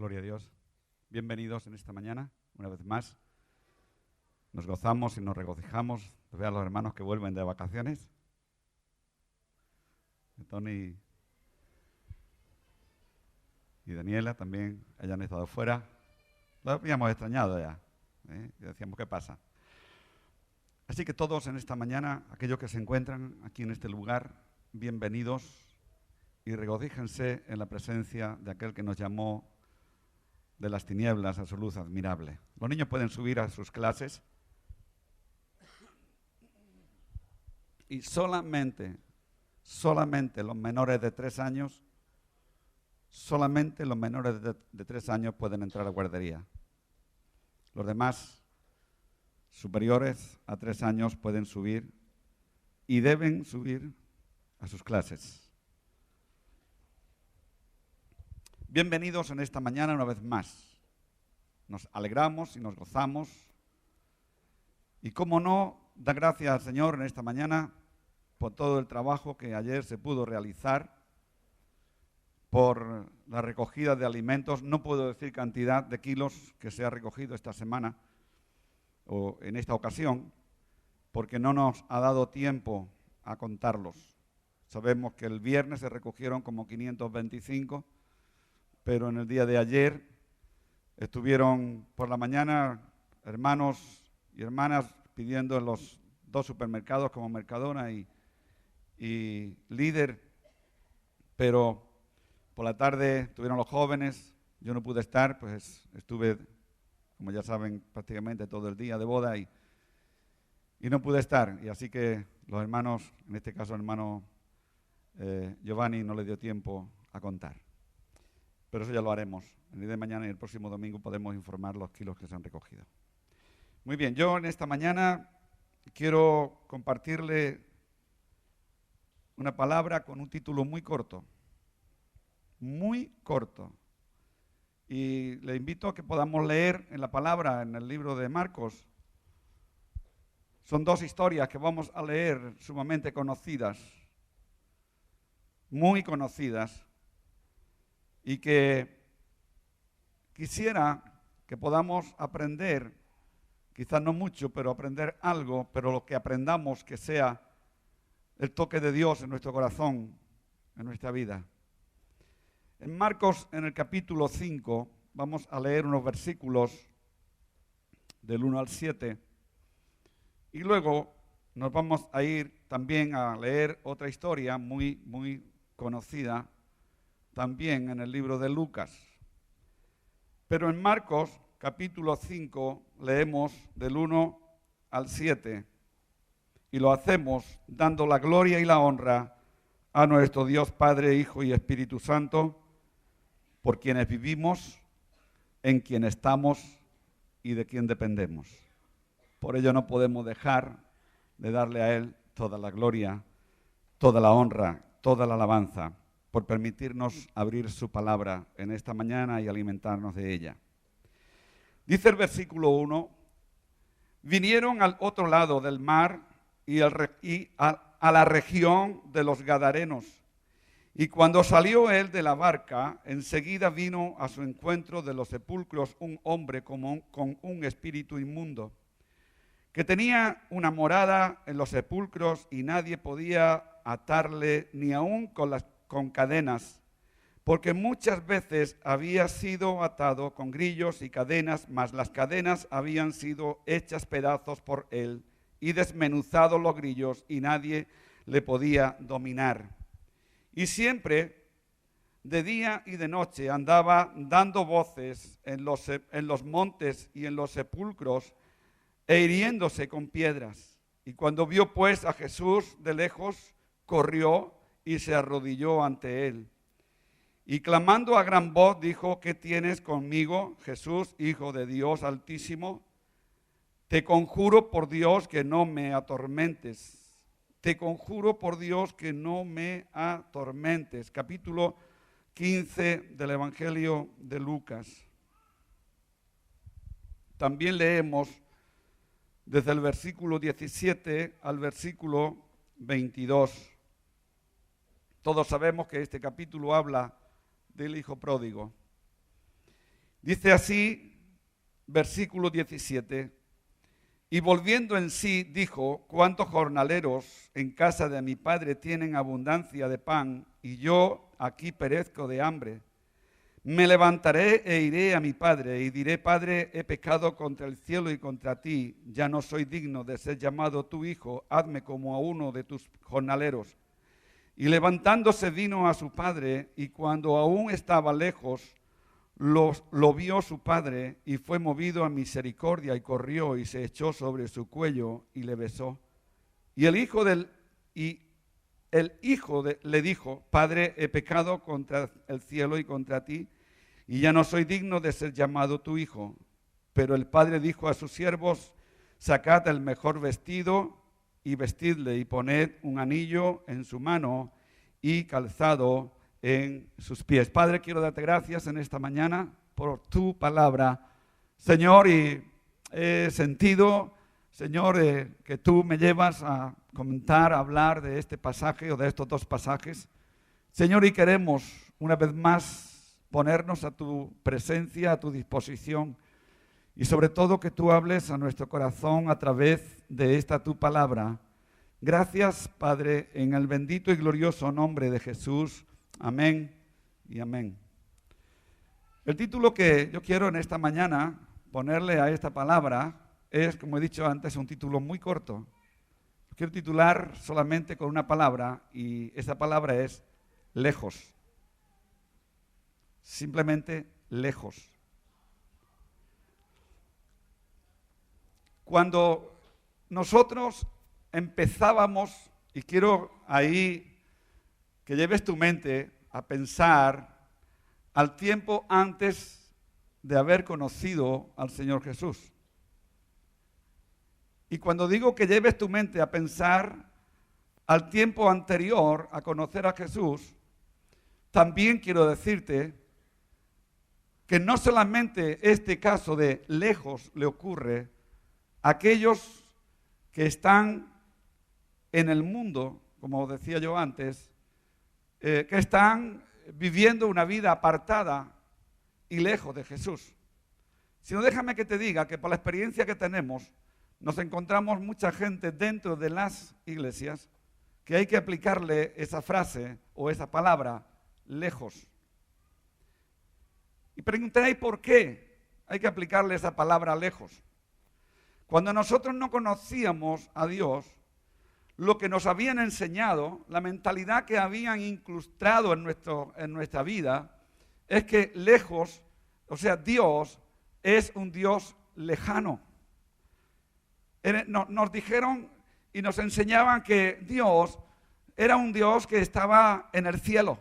Gloria a Dios. Bienvenidos en esta mañana, una vez más. Nos gozamos y nos regocijamos de ver a los hermanos que vuelven de vacaciones. Tony y Daniela también hayan estado fuera. Lo habíamos extrañado ya. Y decíamos, ¿qué pasa? Así que todos en esta mañana, aquellos que se encuentran aquí en este lugar, bienvenidos y regocíjense en la presencia de aquel que nos llamó de las tinieblas a su luz admirable. Los niños pueden subir a sus clases y solamente los menores de 3 años, de 3 años pueden entrar a guardería. Los demás superiores a 3 años pueden subir y deben subir a sus clases. Bienvenidos en esta mañana una vez más. Nos alegramos y nos gozamos. Y cómo no, da gracias al Señor en esta mañana por todo el trabajo que ayer se pudo realizar, por la recogida de alimentos. No puedo decir cantidad de kilos que se ha recogido esta semana o en esta ocasión, porque no nos ha dado tiempo a contarlos. Sabemos que el viernes se recogieron como 525, pero en el día de ayer estuvieron por la mañana hermanos y hermanas pidiendo en los 2 supermercados como Mercadona y Líder, pero por la tarde estuvieron los jóvenes, yo no pude estar, pues estuve, como ya saben, prácticamente todo el día de boda y no pude estar, y así que los hermanos, en este caso el hermano Giovanni no le dio tiempo a contar. Pero eso ya lo haremos. El día de mañana y el próximo domingo podemos informar los kilos que se han recogido. Muy bien, yo en esta mañana quiero compartirle una palabra con un título muy corto. Y le invito a que podamos leer en la palabra, en el libro de Marcos. Son 2 historias que vamos a leer sumamente conocidas, muy conocidas, y que quisiera que podamos aprender, quizás no mucho, pero aprender algo, pero lo que aprendamos que sea el toque de Dios en nuestro corazón, en nuestra vida. En Marcos, en el capítulo 5, vamos a leer unos versículos del 1 al 7, y luego nos vamos a ir también a leer otra historia muy conocida, también en el libro de Lucas. Pero en Marcos, capítulo 5, leemos del 1 al 7 y lo hacemos dando la gloria y la honra a nuestro Dios Padre, Hijo y Espíritu Santo, por quienes vivimos, en quien estamos y de quien dependemos. Por ello no podemos dejar de darle a Él toda la gloria, toda la honra, toda la alabanza, por permitirnos abrir su palabra en esta mañana y alimentarnos de ella. Dice el versículo 1, vinieron al otro lado del mar y a la región de los Gadarenos. Y cuando salió él de la barca, enseguida vino a su encuentro de los sepulcros un hombre con un espíritu inmundo, que tenía una morada en los sepulcros y nadie podía atarle ni aun con cadenas, porque muchas veces había sido atado con grillos y cadenas, mas las cadenas habían sido hechas pedazos por él y desmenuzados los grillos y nadie le podía dominar. Y siempre, de día y de noche, andaba dando voces en los montes y en los sepulcros e hiriéndose con piedras. Y cuando vio pues a Jesús de lejos, corrió y se arrodilló ante él. Y clamando a gran voz dijo, ¿qué tienes conmigo, Jesús, Hijo de Dios Altísimo? Te conjuro por Dios que no me atormentes. Te conjuro por Dios que no me atormentes. Capítulo 15 del Evangelio de Lucas. También leemos desde el versículo 17 al versículo 22. Todos sabemos que este capítulo habla del hijo pródigo. Dice así, versículo 17, y volviendo en sí, dijo, ¿cuántos jornaleros en casa de mi padre tienen abundancia de pan, y yo aquí perezco de hambre? Me levantaré e iré a mi padre, y diré, Padre, he pecado contra el cielo y contra ti, ya no soy digno de ser llamado tu hijo, hazme como a uno de tus jornaleros. Y levantándose vino a su padre, y cuando aún estaba lejos, lo vio su padre, y fue movido a misericordia, y corrió, y se echó sobre su cuello, y le besó. Y el hijo le dijo, Padre, he pecado contra el cielo y contra ti, y ya no soy digno de ser llamado tu hijo. Pero el padre dijo a sus siervos, sacad el mejor vestido y vestidle, y poned un anillo en su mano y calzado en sus pies. Padre, quiero darte gracias en esta mañana por tu palabra, Señor, y he sentido, Señor, que tú me llevas a comentar, a hablar de este pasaje o de estos dos pasajes. Señor, y queremos una vez más ponernos a tu presencia, a tu disposición, y sobre todo que tú hables a nuestro corazón a través de esta tu palabra. Gracias, Padre, en el bendito y glorioso nombre de Jesús. Amén y amén. El título que yo quiero en esta mañana ponerle a esta palabra es, como he dicho antes, un título muy corto. Quiero titular solamente con una palabra, y esa palabra es lejos. Simplemente lejos. Cuando nosotros empezábamos, y quiero ahí que lleves tu mente a pensar al tiempo antes de haber conocido al Señor Jesús. Y cuando digo que lleves tu mente a pensar al tiempo anterior a conocer a Jesús, también quiero decirte que no solamente este caso de lejos le ocurre a aquellos que están en el mundo, como decía yo antes, que están viviendo una vida apartada y lejos de Jesús. Sino déjame que te diga que por la experiencia que tenemos, nos encontramos mucha gente dentro de las iglesias que hay que aplicarle esa frase o esa palabra, lejos. Y preguntaréis por qué hay que aplicarle esa palabra lejos. Cuando nosotros no conocíamos a Dios, lo que nos habían enseñado, la mentalidad que habían incrustado en nuestra vida, es que lejos, o sea, Dios es un Dios lejano. Nos dijeron y nos enseñaban que Dios era un Dios que estaba en el cielo,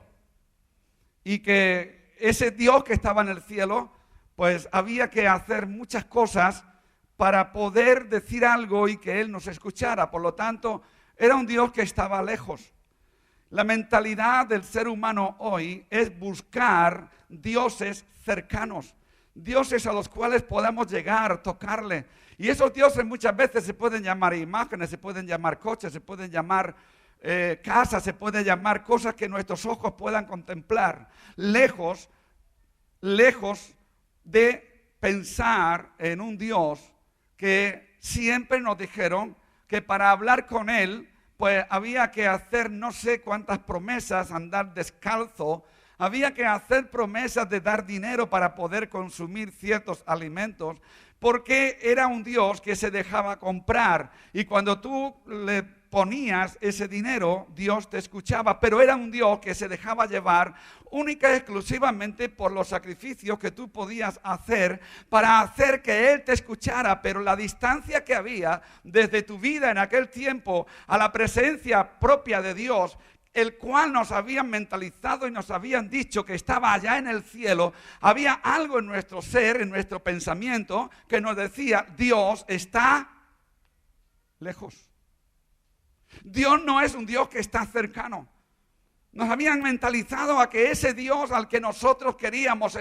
y que ese Dios que estaba en el cielo, pues había que hacer muchas cosas para poder decir algo y que Él nos escuchara. Por lo tanto, era un Dios que estaba lejos. La mentalidad del ser humano hoy es buscar dioses cercanos, dioses a los cuales podamos llegar, tocarle. Y esos dioses muchas veces se pueden llamar imágenes, se pueden llamar coches, se pueden llamar casas, se pueden llamar cosas que nuestros ojos puedan contemplar. Lejos de pensar en un Dios que siempre nos dijeron que para hablar con Él, pues había que hacer no sé cuántas promesas, andar descalzo, había que hacer promesas de dar dinero para poder consumir ciertos alimentos, porque era un Dios que se dejaba comprar, y cuando tú le ponías ese dinero, Dios te escuchaba, pero era un Dios que se dejaba llevar única y exclusivamente por los sacrificios que tú podías hacer para hacer que Él te escuchara. Pero la distancia que había desde tu vida en aquel tiempo a la presencia propia de Dios, el cual nos habían mentalizado y nos habían dicho que estaba allá en el cielo, había algo en nuestro ser, en nuestro pensamiento, que nos decía, Dios está lejos. Dios no es un Dios que está cercano. Nos habían mentalizado a que ese Dios al que nosotros queríamos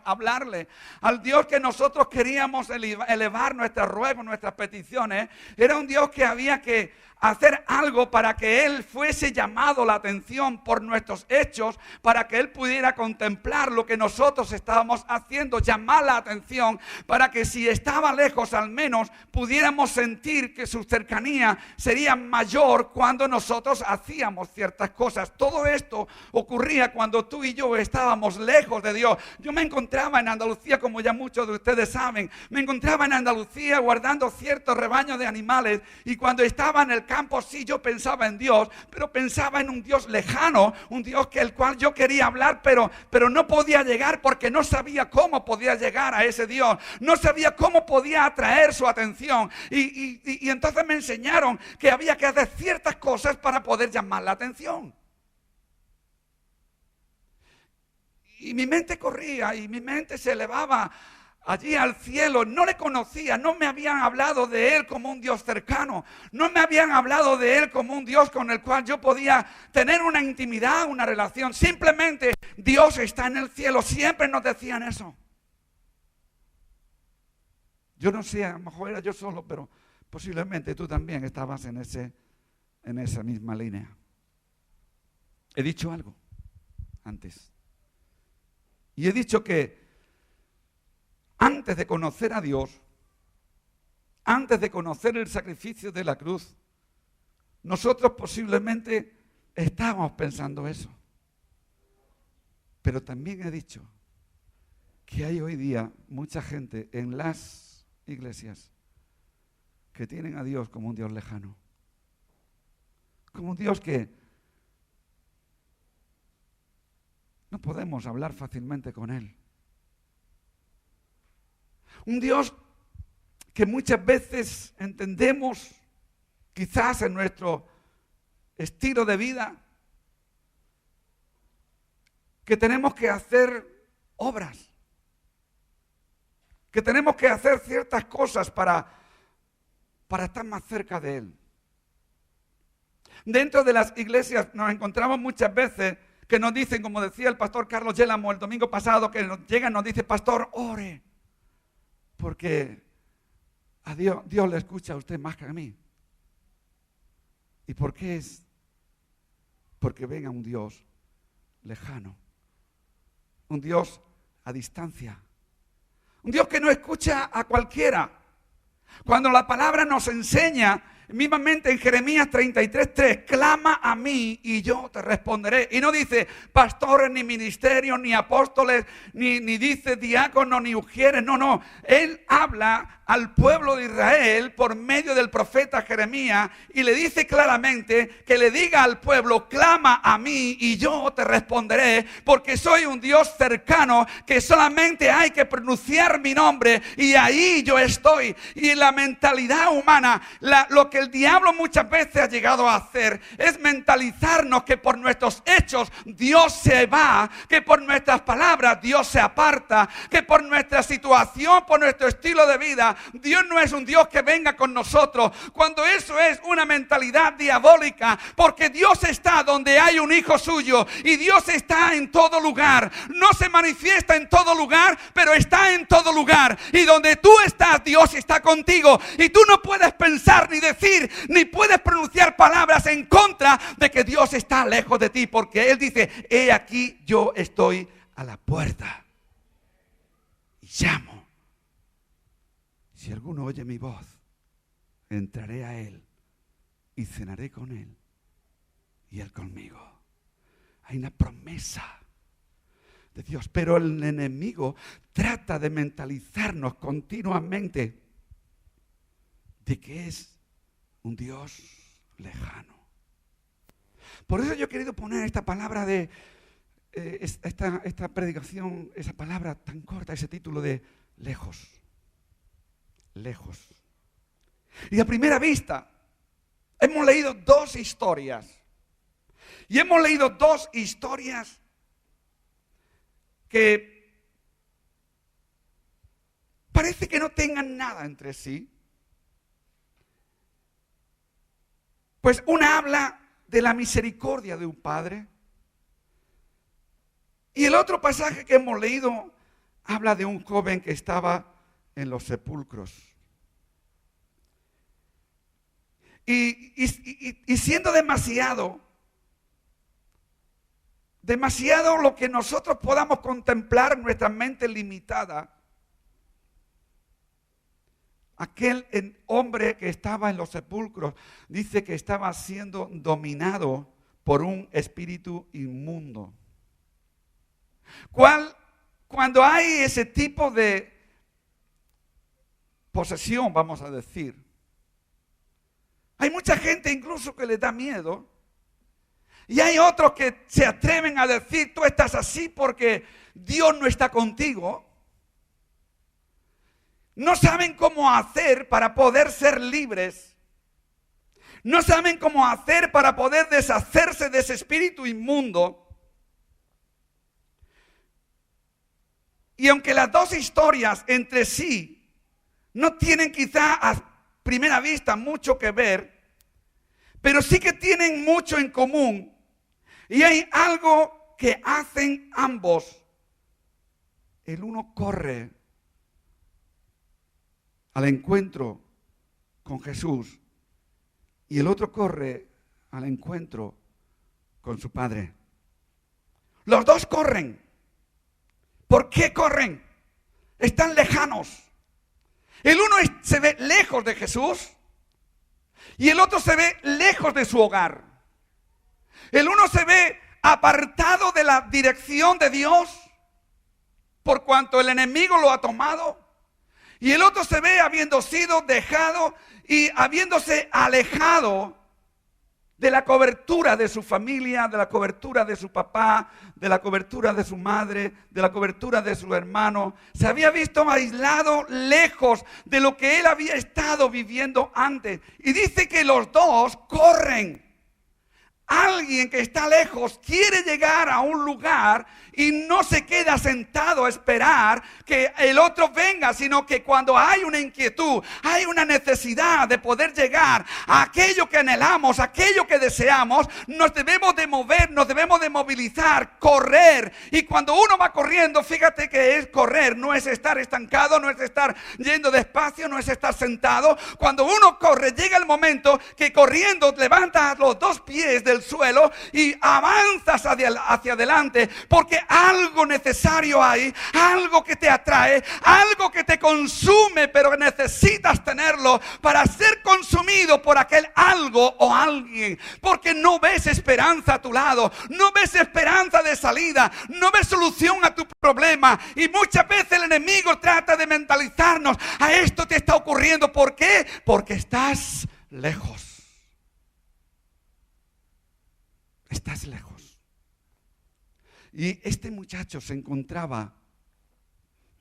hablarle, al Dios que nosotros queríamos elevar nuestros ruegos, nuestras peticiones, era un Dios que había que hacer algo para que Él fuese llamado la atención por nuestros hechos, para que Él pudiera contemplar lo que nosotros estábamos haciendo, llamar la atención, para que si estaba lejos al menos pudiéramos sentir que su cercanía sería mayor cuando nosotros hacíamos ciertas cosas. Todo esto ocurría cuando tú y yo estábamos lejos de Dios. Yo me encontraba en Andalucía, como ya muchos de ustedes saben, me encontraba en Andalucía guardando ciertos rebaños de animales, y cuando estaba en el campo sí yo pensaba en Dios, pero pensaba en un Dios lejano, un Dios el cual yo quería hablar, pero no podía llegar porque no sabía cómo podía llegar a ese Dios, no sabía cómo podía atraer su atención, y entonces me enseñaron que había que hacer ciertas cosas para poder llamar la atención. Y mi mente corría y mi mente se elevaba allí al cielo. No le conocía, no me habían hablado de Él como un Dios cercano, no me habían hablado de Él como un Dios con el cual yo podía tener una intimidad, una relación. Simplemente Dios está en el cielo, siempre nos decían eso. Yo no sé, a lo mejor era yo solo, pero posiblemente tú también estabas en esa misma línea. He dicho algo antes. Y he dicho que antes de conocer a Dios, antes de conocer el sacrificio de la cruz, nosotros posiblemente estábamos pensando eso. Pero también he dicho que hay hoy día mucha gente en las iglesias que tienen a Dios como un Dios lejano. Como un Dios que no podemos hablar fácilmente con Él. Un Dios que muchas veces entendemos, quizás en nuestro estilo de vida, que tenemos que hacer obras, que tenemos que hacer ciertas cosas para estar más cerca de Él. Dentro de las iglesias nos encontramos muchas veces que nos dicen, como decía el pastor Carlos Yélamo el domingo pasado, que nos llega y nos dice: pastor, ore, porque a Dios le escucha a usted más que a mí. ¿Y por qué es? Porque ven a un Dios lejano, un Dios a distancia, un Dios que no escucha a cualquiera. Cuando la palabra nos enseña, mismamente en Jeremías 33:3, clama a mí y yo te responderé. Y no dice pastores, ni ministerios, ni apóstoles, ni dice diáconos, ni ujieres. No. Él habla al pueblo de Israel por medio del profeta Jeremías y le dice claramente que le diga al pueblo: clama a mí y yo te responderé, porque soy un Dios cercano, que solamente hay que pronunciar mi nombre y ahí yo estoy. Y la mentalidad humana, lo que el diablo muchas veces ha llegado a hacer es mentalizarnos que por nuestros hechos Dios se va, que por nuestras palabras Dios se aparta, que por nuestra situación, por nuestro estilo de vida, Dios no es un Dios que venga con nosotros, cuando eso es una mentalidad diabólica, porque Dios está donde hay un hijo suyo y Dios está en todo lugar. No se manifiesta en todo lugar, pero está en todo lugar, y donde tú estás, Dios está contigo, y tú no puedes pensar ni decir ni puedes pronunciar palabras en contra de que Dios está lejos de ti, porque Él dice: he aquí yo estoy a la puerta y llamo. Si alguno oye mi voz, entraré a Él y cenaré con Él y Él conmigo. Hay una promesa de Dios, pero el enemigo trata de mentalizarnos continuamente de que es un Dios lejano. Por eso yo he querido poner esta palabra de esta predicación, esa palabra tan corta, ese título de lejos. Lejos. Y a primera vista hemos leído dos historias. Y hemos leído dos historias que parece que no tengan nada entre sí. Pues una habla de la misericordia de un padre. Y el otro pasaje que hemos leído habla de un joven que estaba en los sepulcros. Y siendo demasiado lo que nosotros podamos contemplar en nuestra mente limitada, aquel hombre que estaba en los sepulcros dice que estaba siendo dominado por un espíritu inmundo. Cuando hay ese tipo de posesión, vamos a decir, hay mucha gente incluso que le da miedo. Y hay otros que se atreven a decir, tú estás así porque Dios no está contigo. No saben cómo hacer para poder ser libres. No saben cómo hacer para poder deshacerse de ese espíritu inmundo. Y aunque las dos historias entre sí no tienen quizá a primera vista mucho que ver, pero sí que tienen mucho en común. Y hay algo que hacen ambos. El uno corre al encuentro con Jesús y el otro corre al encuentro con su padre. Los dos corren. ¿Por qué corren? Están lejanos. El uno se ve lejos de Jesús y el otro se ve lejos de su hogar. El uno se ve apartado de la dirección de Dios por cuanto el enemigo lo ha tomado. Y el otro se ve habiendo sido dejado y habiéndose alejado de la cobertura de su familia, de la cobertura de su papá, de la cobertura de su madre, de la cobertura de su hermano. Se había visto aislado, lejos de lo que él había estado viviendo antes. Y dice que los dos corren. Alguien que está lejos quiere llegar a un lugar y no se queda sentado a esperar que el otro venga, sino que cuando hay una inquietud, hay una necesidad de poder llegar a aquello que anhelamos, aquello que deseamos, nos debemos de mover, nos debemos de movilizar, correr. Y cuando uno va corriendo, fíjate que es correr, no es estar estancado, no es estar yendo despacio, no es estar sentado. Cuando uno corre, llega el momento que corriendo levantas los dos pies del suelo y avanzas hacia adelante, porque algo necesario hay, algo que te atrae, algo que te consume, pero necesitas tenerlo para ser consumido por aquel algo o alguien, porque no ves esperanza a tu lado, no ves esperanza de salida, no ves solución a tu problema. Y muchas veces el enemigo trata de mentalizarnos: a esto te está ocurriendo. ¿Por qué? Porque estás lejos. Estás lejos. Y este muchacho se encontraba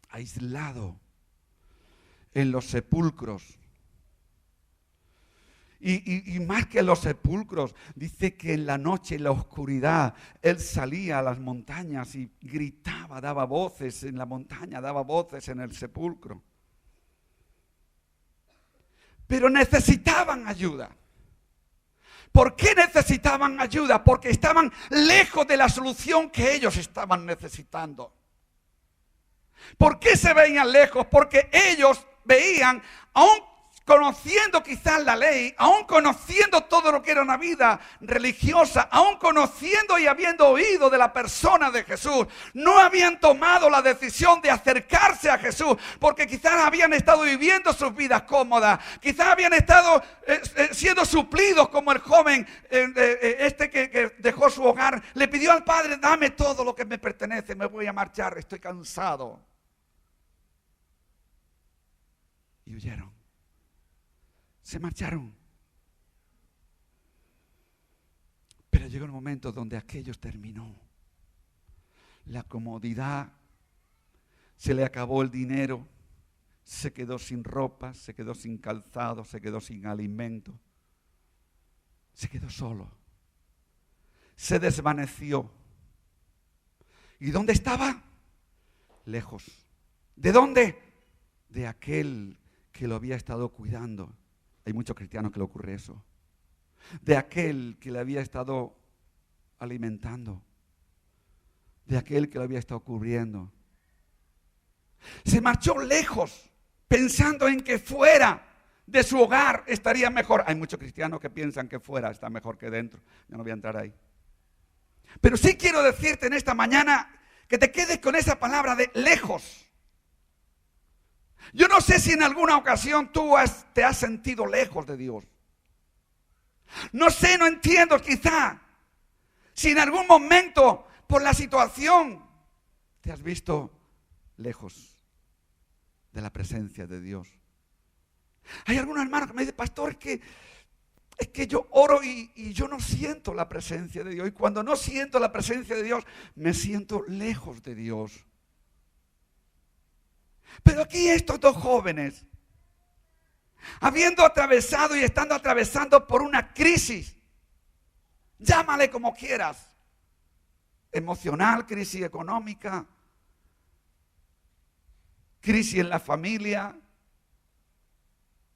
aislado en los sepulcros. Y más que en los sepulcros, dice que en la noche, en la oscuridad, él salía a las montañas y gritaba, daba voces en la montaña, daba voces en el sepulcro. Pero necesitaban ayuda. ¿Por qué necesitaban ayuda? Porque estaban lejos de la solución que ellos estaban necesitando. ¿Por qué se veían lejos? Porque ellos veían, aún conociendo quizás la ley, aún conociendo todo lo que era una vida religiosa, aún conociendo y habiendo oído de la persona de Jesús, no habían tomado la decisión de acercarse a Jesús, porque quizás habían estado viviendo sus vidas cómodas, quizás habían estado siendo suplidos, como el joven que dejó su hogar, le pidió al padre: dame todo lo que me pertenece, me voy a marchar, estoy cansado. Y huyeron. Se marcharon. Pero llegó un momento donde aquello terminó. La comodidad, se le acabó el dinero, se quedó sin ropa, se quedó sin calzado, se quedó sin alimento. Se quedó solo. Se desvaneció. ¿Y dónde estaba? Lejos. ¿De dónde? De aquel que lo había estado cuidando. Hay muchos cristianos que le ocurre eso. de aquel que le había estado alimentando, de aquel que le había estado cubriendo. Se marchó lejos, pensando en que fuera de su hogar estaría mejor. Hay muchos cristianos que piensan que fuera está mejor que dentro. Yo no voy a entrar ahí. Pero sí quiero decirte en esta mañana que te quedes con esa palabra de lejos. Yo no sé si en alguna ocasión tú te has sentido lejos de Dios. No sé, no entiendo quizá si en algún momento por la situación te has visto lejos de la presencia de Dios. Hay algunos hermanos que me dicen, pastor, es que yo oro y yo no siento la presencia de Dios. Y cuando no siento la presencia de Dios, me siento lejos de Dios. Pero aquí estos dos jóvenes, habiendo atravesado y estando atravesando por una crisis, llámale como quieras, emocional, crisis económica, crisis en la familia.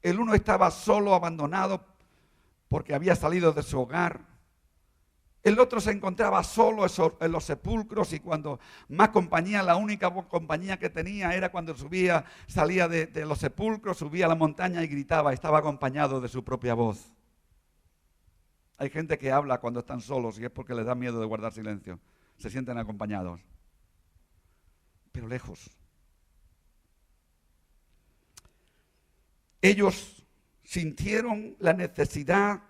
El uno estaba solo, abandonado, porque había salido de su hogar. El otro se encontraba solo en los sepulcros, y cuando más compañía, la única compañía que tenía era cuando salía de los sepulcros, subía a la montaña y gritaba, estaba acompañado de su propia voz. Hay gente que habla cuando están solos y es porque les da miedo de guardar silencio. Se sienten acompañados, pero lejos. Ellos sintieron la necesidad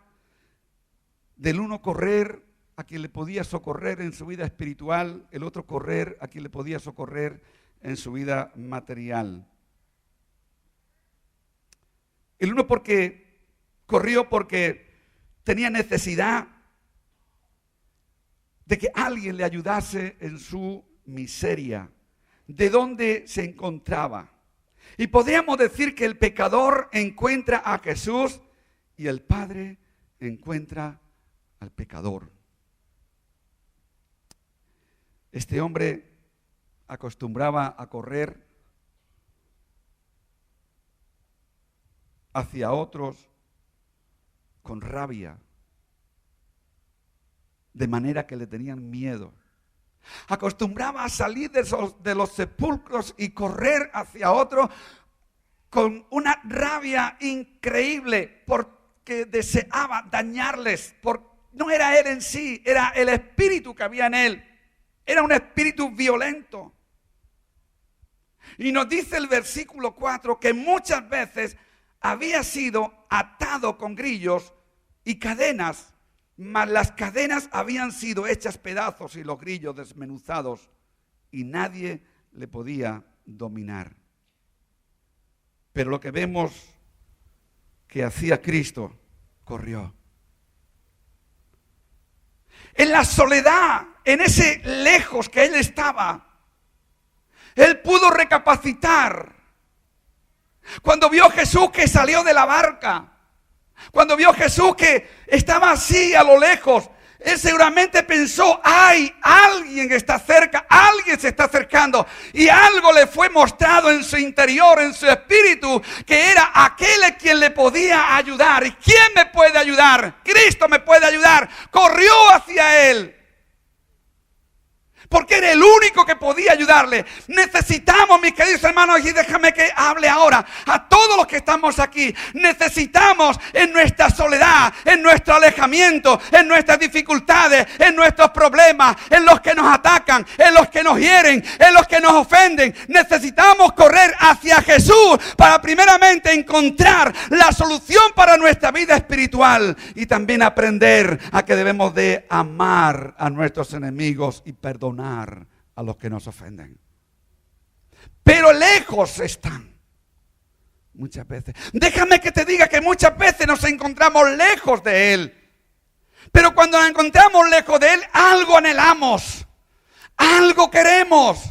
del uno correr a quien le podía socorrer en su vida espiritual, el otro correr a quien le podía socorrer en su vida material. El uno corrió porque tenía necesidad de que alguien le ayudase en su miseria, de donde se encontraba. Y podríamos decir que el pecador encuentra a Jesús y el Padre encuentra al pecador. Este hombre acostumbraba a correr hacia otros con rabia, de manera que le tenían miedo. Acostumbraba a salir de los sepulcros y correr hacia otro con una rabia increíble, porque deseaba dañarles. No era él en sí, era el espíritu que había en él. Era un espíritu violento. Y nos dice el versículo 4 que muchas veces había sido atado con grillos y cadenas, mas las cadenas habían sido hechas pedazos y los grillos desmenuzados, y nadie le podía dominar. Pero lo que vemos que hacía Cristo, corrió. En la soledad, en ese lejos que él estaba, él pudo recapacitar. Cuando vio a Jesús que salió de la barca, cuando vio a Jesús que estaba así a lo lejos, él seguramente pensó, ay, alguien está cerca, alguien se está acercando. Y algo le fue mostrado en su interior, en su espíritu, que era aquel quien le podía ayudar. ¿Y quién me puede ayudar? Cristo me puede ayudar. Corrió hacia él, porque era el único que podía ayudarle. Necesitamos, mis queridos hermanos, y déjame que hable ahora a todos los que estamos aquí. Necesitamos en nuestra soledad, en nuestro alejamiento, en nuestras dificultades, en nuestros problemas, en los que nos atacan, en los que nos hieren, en los que nos ofenden. Necesitamos correr hacia Jesús para primeramente encontrar la solución para nuestra vida espiritual, y también aprender a que debemos de amar a nuestros enemigos y perdonar a los que nos ofenden. Pero lejos están muchas veces. Déjame que te diga que muchas veces nos encontramos lejos de Él. Pero cuando nos encontramos lejos de Él, algo anhelamos, algo queremos,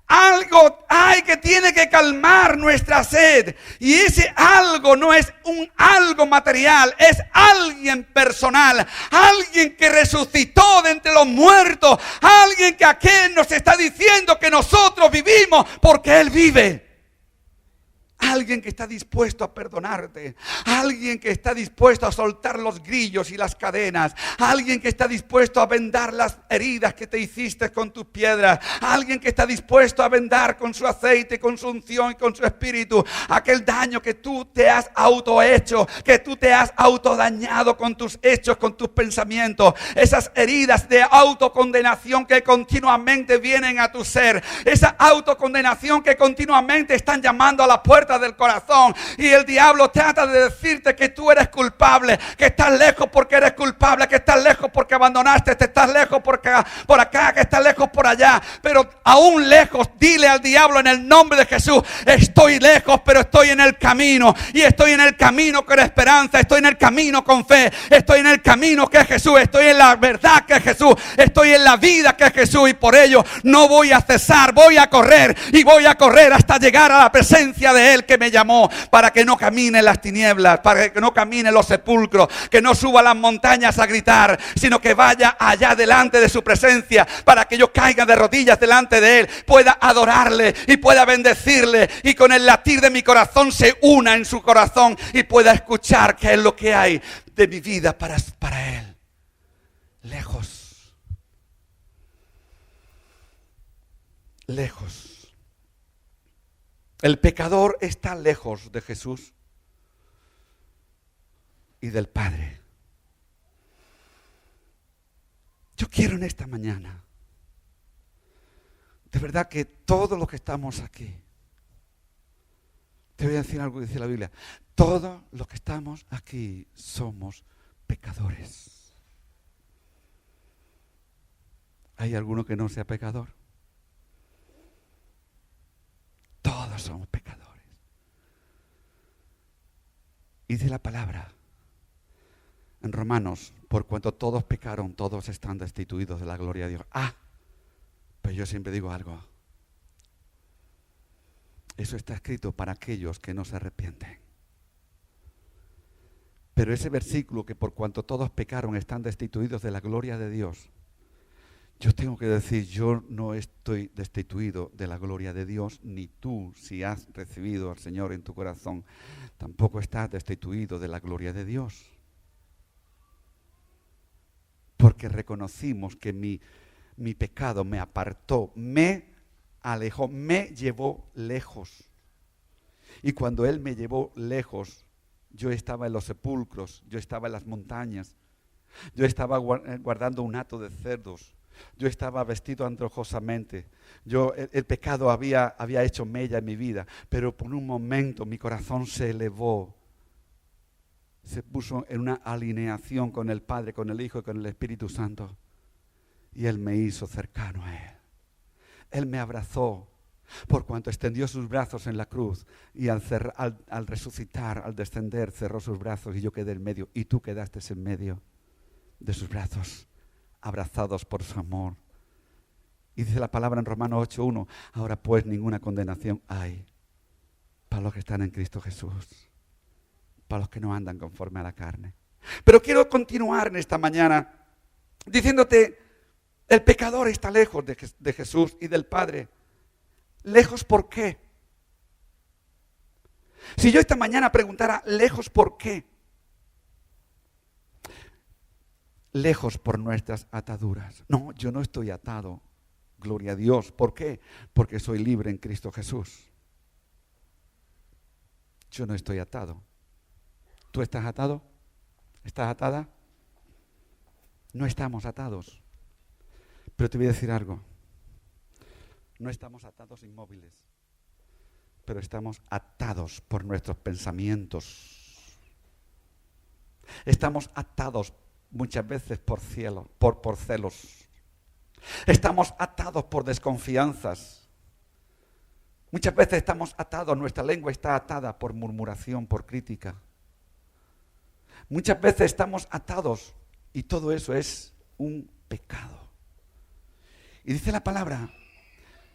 algo hay que tiene que calmar nuestra sed. Y ese algo no es un algo material, es alguien personal, alguien que resucitó de entre los muertos, alguien que aquel nos está diciendo que nosotros vivimos porque Él vive. Alguien que está dispuesto a perdonarte. Alguien que está dispuesto a soltar los grillos y las cadenas. Alguien que está dispuesto a vendar las heridas que te hiciste con tus piedras. Alguien que está dispuesto a vendar con su aceite, con su unción y con su espíritu aquel daño que tú te has autohecho, que tú te has autodañado con tus hechos, con tus pensamientos. Esas heridas de autocondenación que continuamente vienen a tu ser. Esa autocondenación que continuamente están llamando a la puerta del corazón, y el diablo trata de decirte que tú eres culpable, que estás lejos porque eres culpable, que estás lejos porque abandonaste, que estás lejos por acá, que estás lejos por allá. Pero aún lejos, dile al diablo en el nombre de Jesús: estoy lejos, pero estoy en el camino, y estoy en el camino con esperanza, estoy en el camino con fe, estoy en el camino que es Jesús, estoy en la verdad que es Jesús, estoy en la vida que es Jesús, y por ello no voy a cesar, voy a correr, y voy a correr hasta llegar a la presencia de Él que me llamó, para que no camine en las tinieblas, para que no camine en los sepulcros, que no suba a las montañas a gritar, sino que vaya allá delante de su presencia, para que yo caiga de rodillas delante de Él, pueda adorarle y pueda bendecirle, y con el latir de mi corazón se una en su corazón y pueda escuchar qué es lo que hay de mi vida para Él. Lejos. Lejos. El pecador está lejos de Jesús y del Padre. Yo quiero en esta mañana, de verdad, que todos los que estamos aquí, te voy a decir algo que dice la Biblia: todos los que estamos aquí somos pecadores. ¿Hay alguno que no sea pecador? Todos somos pecadores. Y dice la palabra en Romanos: por cuanto todos pecaron, todos están destituidos de la gloria de Dios. Pero yo siempre digo algo: eso está escrito para aquellos que no se arrepienten. Pero ese versículo, que por cuanto todos pecaron están destituidos de la gloria de Dios, yo tengo que decir, yo no estoy destituido de la gloria de Dios, ni tú, si has recibido al Señor en tu corazón, tampoco estás destituido de la gloria de Dios. Porque reconocimos que mi pecado me apartó, me alejó, me llevó lejos. Y cuando Él me llevó lejos, yo estaba en los sepulcros, yo estaba en las montañas, yo estaba guardando un hato de cerdos. Yo estaba vestido andrajosamente. El pecado había hecho mella en mi vida, pero por un momento mi corazón se elevó, se puso en una alineación con el Padre, con el Hijo y con el Espíritu Santo, y Él me hizo cercano a Él. Él me abrazó, por cuanto extendió sus brazos en la cruz, y al resucitar, al descender, cerró sus brazos, y yo quedé en medio, y tú quedaste en medio de sus brazos, abrazados por su amor. Y dice la palabra en Romanos 8:1: ahora pues ninguna condenación hay para los que están en Cristo Jesús, para los que no andan conforme a la carne. Pero quiero continuar en esta mañana diciéndote: el pecador está lejos de Jesús y del Padre. ¿Lejos por qué? Si yo esta mañana preguntara: ¿lejos por qué? Lejos por nuestras ataduras. No, yo no estoy atado, gloria a Dios. ¿Por qué? Porque soy libre en Cristo Jesús. Yo no estoy atado. ¿Tú estás atado? ¿Estás atada? No estamos atados. Pero te voy a decir algo: no estamos atados inmóviles, pero estamos atados por nuestros pensamientos. Estamos atados muchas veces por celos. Estamos atados por desconfianzas. Muchas veces estamos atados, nuestra lengua está atada por murmuración, por crítica. Muchas veces estamos atados, y todo eso es un pecado. Y dice la palabra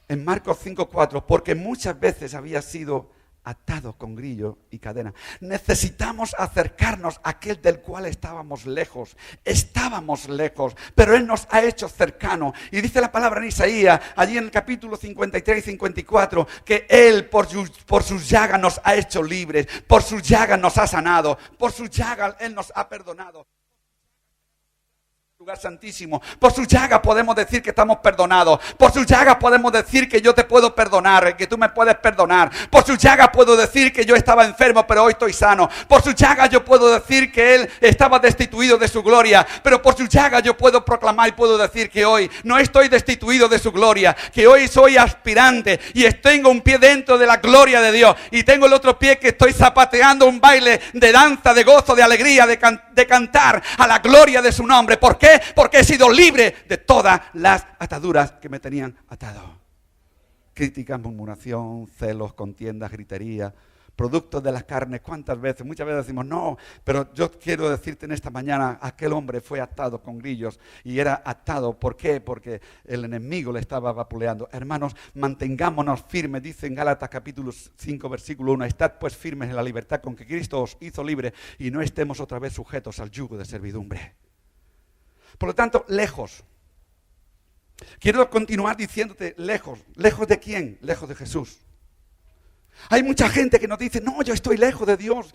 en Marcos 5:4: porque muchas veces había sido atados con grillo y cadena. Necesitamos acercarnos a aquel del cual estábamos lejos. Estábamos lejos, pero Él nos ha hecho cercanos. Y dice la palabra en Isaías, allí en el capítulo 53 y 54, que Él por sus llagas nos ha hecho libres, por sus llagas nos ha sanado, por sus llagas Él nos ha perdonado. Lugar santísimo. Por sus llagas podemos decir que estamos perdonados. Por sus llagas podemos decir que yo te puedo perdonar, que tú me puedes perdonar. Por sus llagas puedo decir que yo estaba enfermo, pero hoy estoy sano. Por sus llagas yo puedo decir que Él estaba destituido de su gloria, pero por sus llagas yo puedo proclamar y puedo decir que hoy no estoy destituido de su gloria, que hoy soy aspirante y tengo un pie dentro de la gloria de Dios y tengo el otro pie que estoy zapateando un baile de danza, de gozo, de alegría, de cantar a la gloria de su nombre. ¿Por qué? Porque he sido libre de todas las ataduras que me tenían atado. Críticas, murmuración, celos, contiendas, gritería, productos de las carnes. ¿Cuántas veces? Muchas veces decimos, no, pero yo quiero decirte en esta mañana, aquel hombre fue atado con grillos y era atado. ¿Por qué? Porque el enemigo le estaba vapuleando. Hermanos, mantengámonos firmes, dice en Gálatas capítulo 5, versículo 1, estad pues firmes en la libertad con que Cristo os hizo libre y no estemos otra vez sujetos al yugo de servidumbre. Por lo tanto, lejos. Quiero continuar diciéndote lejos. ¿Lejos de quién? Lejos de Jesús. Hay mucha gente que nos dice, no, yo estoy lejos de Dios.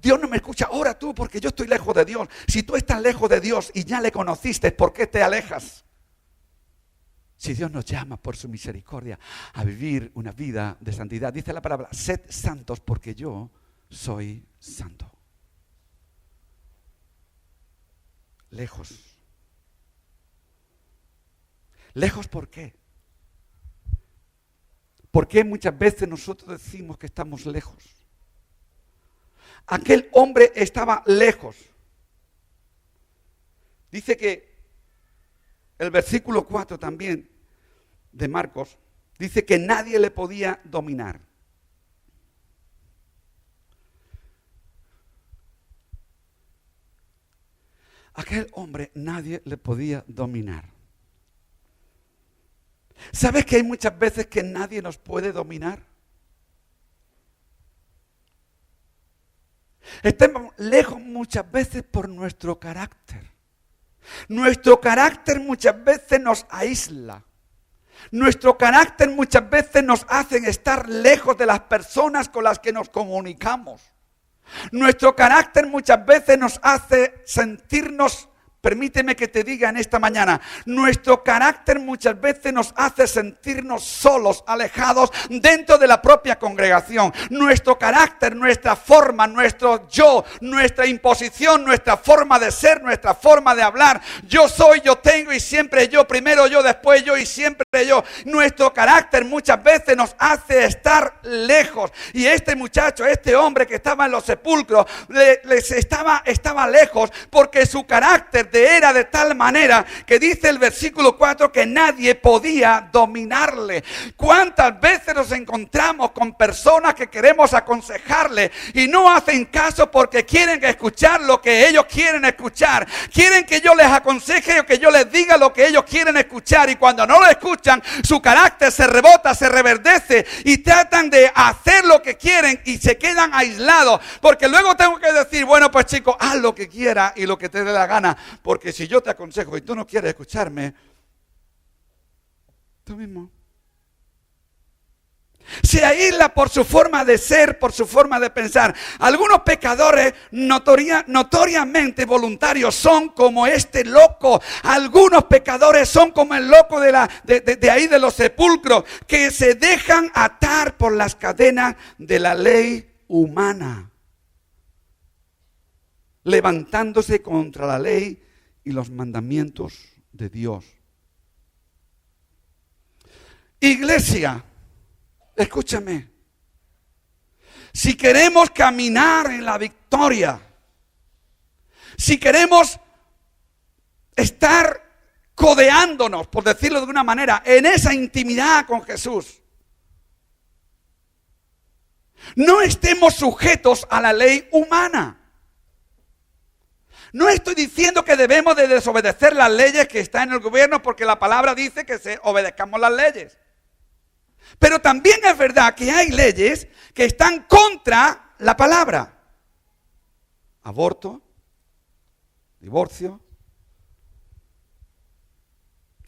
Dios no me escucha. Ora tú porque yo estoy lejos de Dios. Si tú estás lejos de Dios y ya le conociste, ¿por qué te alejas? Si Dios nos llama por su misericordia a vivir una vida de santidad. Dice la palabra, sed santos porque yo soy santo. Lejos. ¿Lejos por qué? ¿Por qué muchas veces nosotros decimos que estamos lejos? Aquel hombre estaba lejos. Dice que el versículo 4 también de Marcos, dice que nadie le podía dominar. Aquel hombre nadie le podía dominar. ¿Sabes que hay muchas veces que nadie nos puede dominar? Estamos lejos muchas veces por nuestro carácter. Nuestro carácter muchas veces nos aísla. Nuestro carácter muchas veces nos hace estar lejos de las personas con las que nos comunicamos. Nuestro carácter muchas veces nos hace sentirnos, permíteme que te diga en esta mañana, nuestro carácter muchas veces nos hace sentirnos solos, alejados dentro de la propia congregación. Nuestro carácter, nuestra forma, nuestro yo, nuestra imposición, nuestra forma de ser, nuestra forma de hablar. Yo soy, yo tengo y siempre yo, primero yo, después yo y siempre yo. Nuestro carácter muchas veces nos hace estar lejos. Y este muchacho, este hombre que estaba en los sepulcros, estaba lejos porque su carácter era de tal manera que dice el versículo 4 que nadie podía dominarle. ¿Cuántas veces nos encontramos con personas que queremos aconsejarle y no hacen caso porque quieren escuchar lo que ellos quieren escuchar? Quieren que yo les aconseje o que yo les diga lo que ellos quieren escuchar, y cuando no lo escuchan, su carácter se rebota, se reverdece y tratan de hacer lo que quieren y se quedan aislados, porque luego tengo que decir, bueno, pues chicos, haz lo que quieras y lo que te dé la gana. Porque si yo te aconsejo y tú no quieres escucharme, tú mismo. Se aísla por su forma de ser, por su forma de pensar. Algunos pecadores notoriamente voluntarios son como este loco. Algunos pecadores son como el loco de ahí de los sepulcros, que se dejan atar por las cadenas de la ley humana, levantándose contra la ley y los mandamientos de Dios. Iglesia, escúchame. Si queremos caminar en la victoria, si queremos estar codeándonos, por decirlo de una manera, en esa intimidad con Jesús, no estemos sujetos a la ley humana. No estoy diciendo que debemos de desobedecer las leyes que están en el gobierno, porque la palabra dice que obedezcamos las leyes. Pero también es verdad que hay leyes que están contra la palabra. Aborto, divorcio,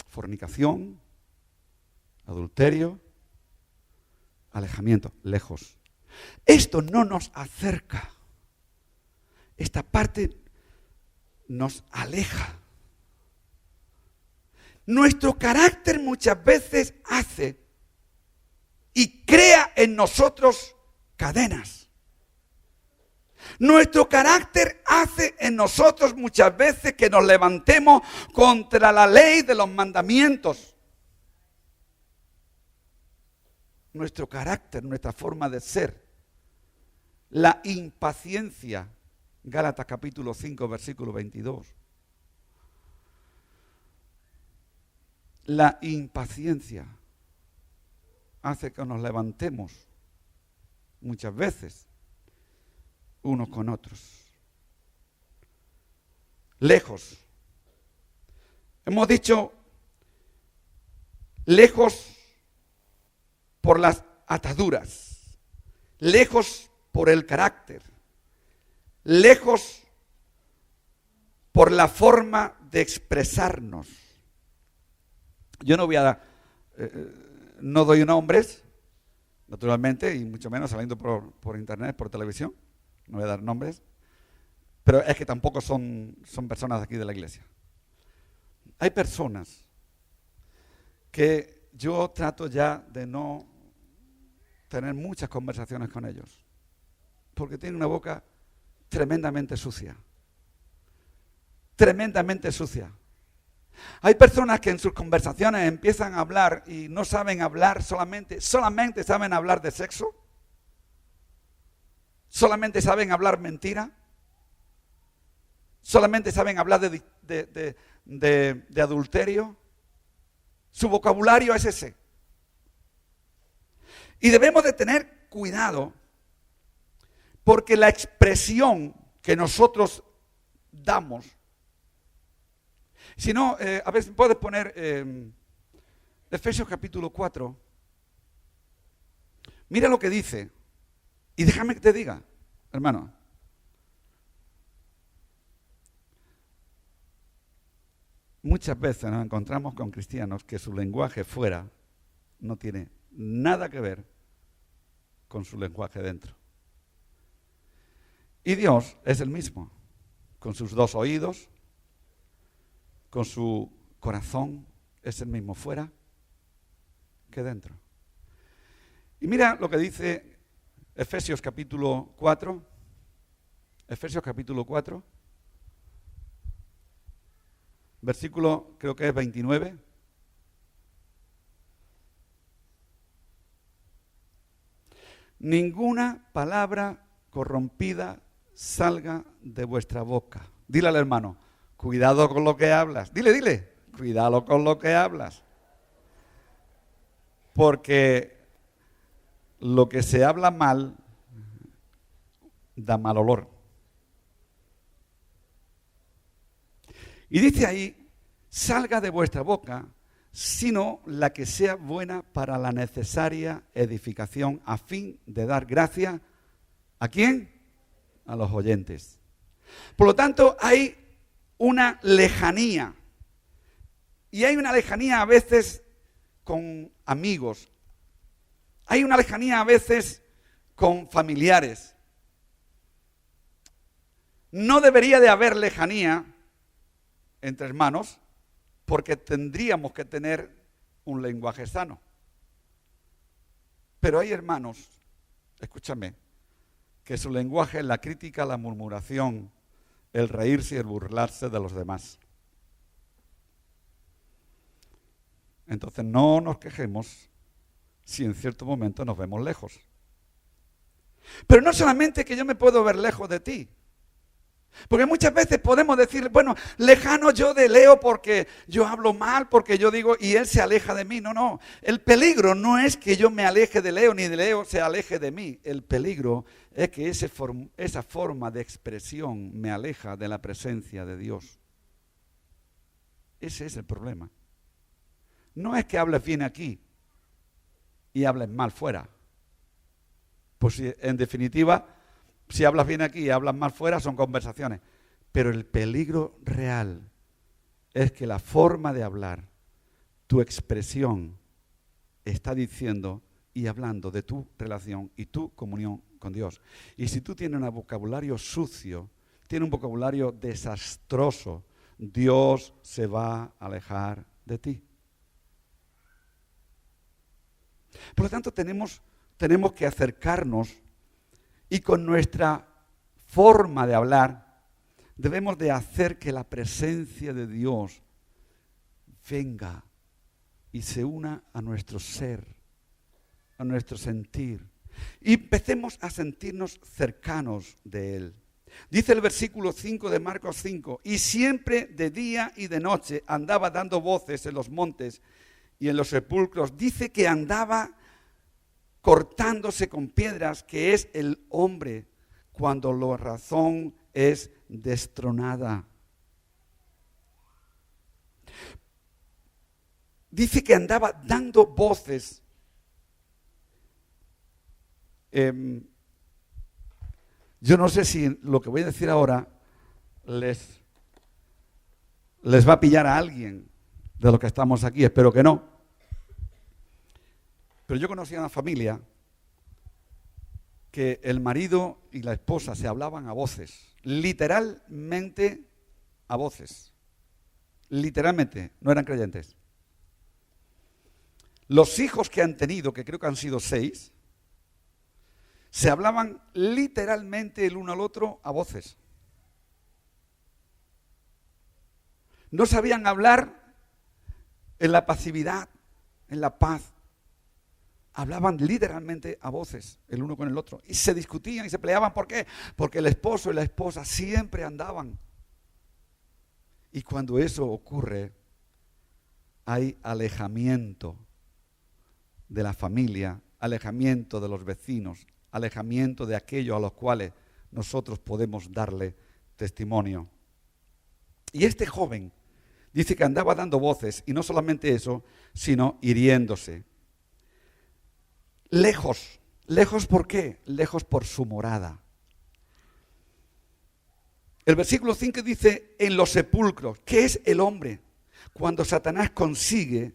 fornicación, adulterio, alejamiento, lejos. Esto no nos acerca. Esta parte nos aleja. Nuestro carácter muchas veces hace y crea en nosotros cadenas. Nuestro carácter hace en nosotros muchas veces que nos levantemos contra la ley de los mandamientos. Nuestro carácter, nuestra forma de ser, la impaciencia. Gálatas capítulo 5, versículo 22. La impaciencia hace que nos levantemos muchas veces unos con otros. Lejos. Hemos dicho lejos por las ataduras, lejos por el carácter, lejos por la forma de expresarnos. Yo no doy nombres, naturalmente, y mucho menos saliendo por internet, por televisión. No voy a dar nombres, pero es que tampoco son personas de aquí de la iglesia. Hay personas que yo trato ya de no tener muchas conversaciones con ellos, porque tienen una boca tremendamente sucia. Tremendamente sucia. Hay personas que en sus conversaciones empiezan a hablar y no saben hablar solamente saben hablar de sexo. Solamente saben hablar mentira. Solamente saben hablar de adulterio. Su vocabulario es ese. Y debemos de tener cuidado porque la expresión que nosotros damos, si no, a ver si puedes poner Efesios capítulo 4. Mira lo que dice. Y déjame que te diga, hermano. Muchas veces nos encontramos con cristianos que su lenguaje fuera no tiene nada que ver con su lenguaje dentro. Y Dios es el mismo, con sus dos oídos, con su corazón, es el mismo fuera que dentro. Y mira lo que dice Efesios capítulo 4. Efesios capítulo 4. Versículo, creo que es 29. Ninguna palabra corrompida salga de vuestra boca. Dile al hermano, cuidado con lo que hablas. Dile, cuidado con lo que hablas. Porque lo que se habla mal da mal olor. Y dice ahí, salga de vuestra boca, sino la que sea buena para la necesaria edificación, a fin de dar gracia, ¿a quién? A los oyentes. Por lo tanto, hay una lejanía. Y hay una lejanía a veces con amigos. Hay una lejanía a veces con familiares. No debería de haber lejanía entre hermanos, porque tendríamos que tener un lenguaje sano. Pero hay hermanos, escúchame, que su lenguaje es la crítica, la murmuración, el reírse y el burlarse de los demás. Entonces no nos quejemos si en cierto momento nos vemos lejos. Pero no solamente que yo me puedo ver lejos de ti. Porque muchas veces podemos decir, bueno, lejano yo de Leo porque yo hablo mal, porque yo digo, y él se aleja de mí. No. El peligro no es que yo me aleje de Leo, ni de Leo se aleje de mí. El peligro es que esa forma de expresión me aleja de la presencia de Dios. Ese es el problema. No es que hables bien aquí y hables mal fuera. Pues en definitiva, si hablas bien aquí y hablas mal fuera, son conversaciones. Pero el peligro real es que la forma de hablar, tu expresión, está diciendo y hablando de tu relación y tu comunión con Dios. Y si tú tienes un vocabulario sucio, tienes un vocabulario desastroso, Dios se va a alejar de ti. Por lo tanto, tenemos que acercarnos y con nuestra forma de hablar debemos de hacer que la presencia de Dios venga y se una a nuestro ser, a nuestro sentir. Y empecemos a sentirnos cercanos de Él. Dice el versículo 5 de Marcos 5, y siempre de día y de noche andaba dando voces en los montes y en los sepulcros. Dice que andaba cortándose con piedras, que es el hombre cuando la razón es destronada. Dice que andaba dando voces. Yo no sé si lo que voy a decir ahora les va a pillar a alguien de los que estamos aquí, espero que no. Pero yo conocí a una familia que el marido y la esposa se hablaban a voces, literalmente a voces, literalmente, no eran creyentes. Los hijos que han tenido, que creo que han sido 6, se hablaban literalmente el uno al otro a voces. No sabían hablar en la pasividad, en la paz. Hablaban literalmente a voces el uno con el otro. Y se discutían y se peleaban. ¿Por qué? Porque el esposo y la esposa siempre andaban. Y cuando eso ocurre, hay alejamiento de la familia, alejamiento de los vecinos, alejamiento de aquellos a los cuales nosotros podemos darle testimonio. Y este joven dice que andaba dando voces, y no solamente eso, sino hiriéndose. Lejos. ¿Lejos por qué? Lejos por su morada. El versículo 5 dice, en los sepulcros. ¿Qué es el hombre? Cuando Satanás consigue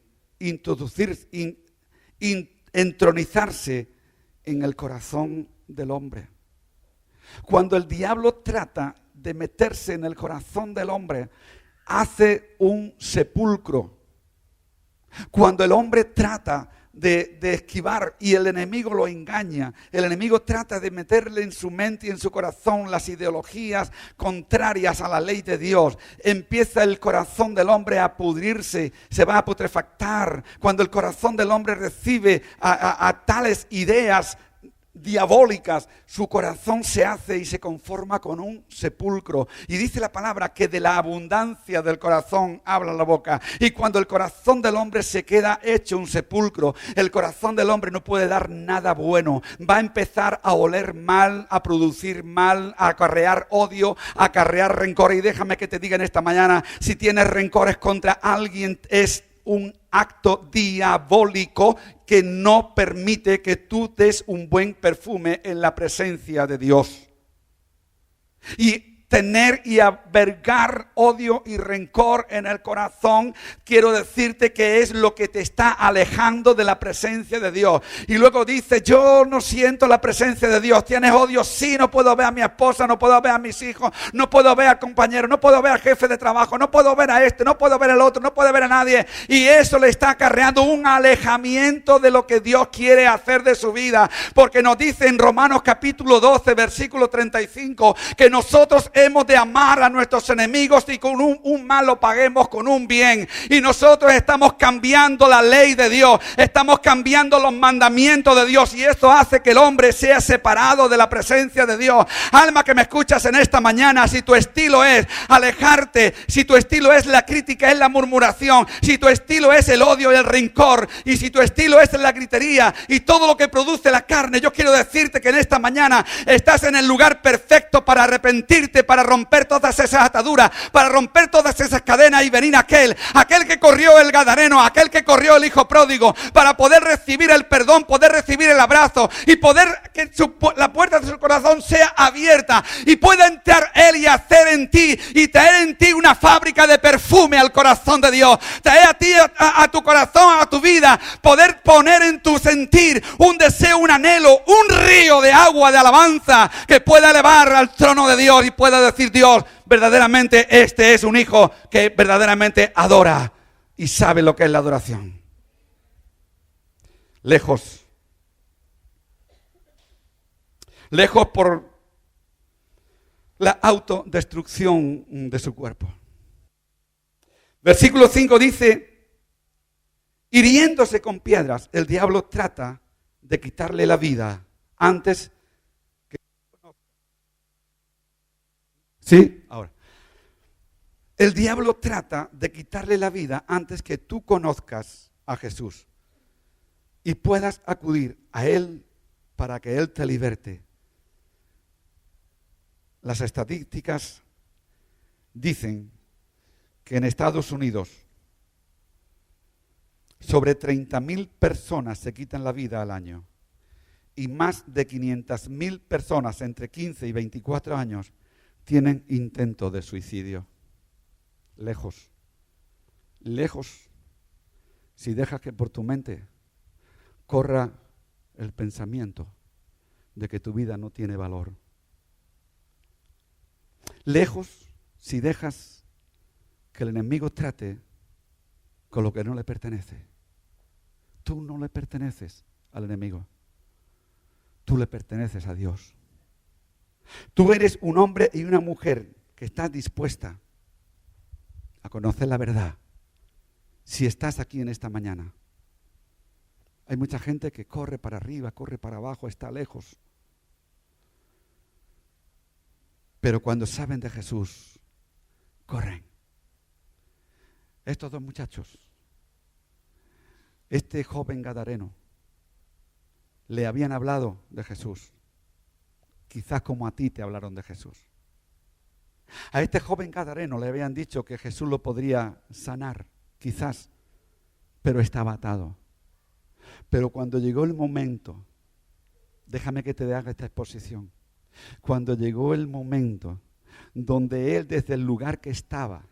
entronizarse en el corazón del hombre. Cuando el diablo trata de meterse en el corazón del hombre, hace un sepulcro. Cuando el hombre trata de esquivar y el enemigo lo engaña, el enemigo trata de meterle en su mente y en su corazón las ideologías contrarias a la ley de Dios, empieza el corazón del hombre a pudrirse, se va a putrefactar. Cuando el corazón del hombre recibe a tales ideas diabólicas, su corazón se hace y se conforma con un sepulcro. Y dice la palabra que de la abundancia del corazón habla la boca. Y cuando el corazón del hombre se queda hecho un sepulcro, el corazón del hombre no puede dar nada bueno. Va a empezar a oler mal, a producir mal, a acarrear odio, a acarrear rencor. Y déjame que te diga en esta mañana, si tienes rencores contra alguien, es un acto diabólico que no permite que tú des un buen perfume en la presencia de Dios. Y tener y albergar odio y rencor en el corazón, quiero decirte que es lo que te está alejando de la presencia de Dios. Y luego dice, yo no siento la presencia de Dios. ¿Tienes odio? Sí, no puedo ver a mi esposa, no puedo ver a mis hijos, no puedo ver al compañero, no puedo ver al jefe de trabajo, no puedo ver a este, no puedo ver al otro, no puedo ver a nadie. Y eso le está acarreando un alejamiento de lo que Dios quiere hacer de su vida. Porque nos dice en Romanos capítulo 12, versículo 35, que nosotros hemos de amar a nuestros enemigos y con un mal lo paguemos con un bien. Y nosotros estamos cambiando la ley de Dios, estamos cambiando los mandamientos de Dios, y esto hace que el hombre sea separado de la presencia de Dios. Alma que me escuchas en esta mañana, si tu estilo es alejarte, si tu estilo es la crítica, es la murmuración, si tu estilo es el odio y el rencor, y si tu estilo es la gritería y todo lo que produce la carne, yo quiero decirte que en esta mañana estás en el lugar perfecto para para arrepentirte, para romper todas esas ataduras, para romper todas esas cadenas y venir aquel que corrió el gadareno, aquel que corrió el hijo pródigo, para poder recibir el perdón, poder recibir el abrazo y poder que la puerta de su corazón sea abierta y pueda entrar Él y hacer en ti y traer en ti una fábrica de perfume al corazón de Dios. Traer a ti, a tu corazón, a tu vida, poder poner en tu sentir un deseo, un anhelo, un río de agua de alabanza que pueda elevar al trono de Dios y pueda decir: Dios, verdaderamente este es un hijo que verdaderamente adora y sabe lo que es la adoración. Lejos por la autodestrucción de su cuerpo. Versículo 5 dice: hiriéndose con piedras, el diablo trata de quitarle la vida antes que... ¿Sí? Ahora. El diablo trata de quitarle la vida antes que tú conozcas a Jesús y puedas acudir a Él para que Él te liberte. Las estadísticas dicen que en Estados Unidos sobre 30,000 personas se quitan la vida al año y más de 500,000 personas entre 15 y 24 años tienen intento de suicidio. Lejos, si dejas que por tu mente corra el pensamiento de que tu vida no tiene valor. Lejos, si dejas que el enemigo trate con lo que no le pertenece. Tú no le perteneces al enemigo. Tú le perteneces a Dios. Tú eres un hombre y una mujer que está dispuesta a conocer la verdad. Si estás aquí en esta mañana. Hay mucha gente que corre para arriba, corre para abajo, está lejos. Pero cuando saben de Jesús, corren. Estos dos muchachos, este joven gadareno, le habían hablado de Jesús. Quizás como a ti te hablaron de Jesús. A este joven gadareno le habían dicho que Jesús lo podría sanar, quizás, pero estaba atado. Pero cuando llegó el momento, déjame que te haga esta exposición. Cuando llegó el momento donde él desde el lugar que estaba,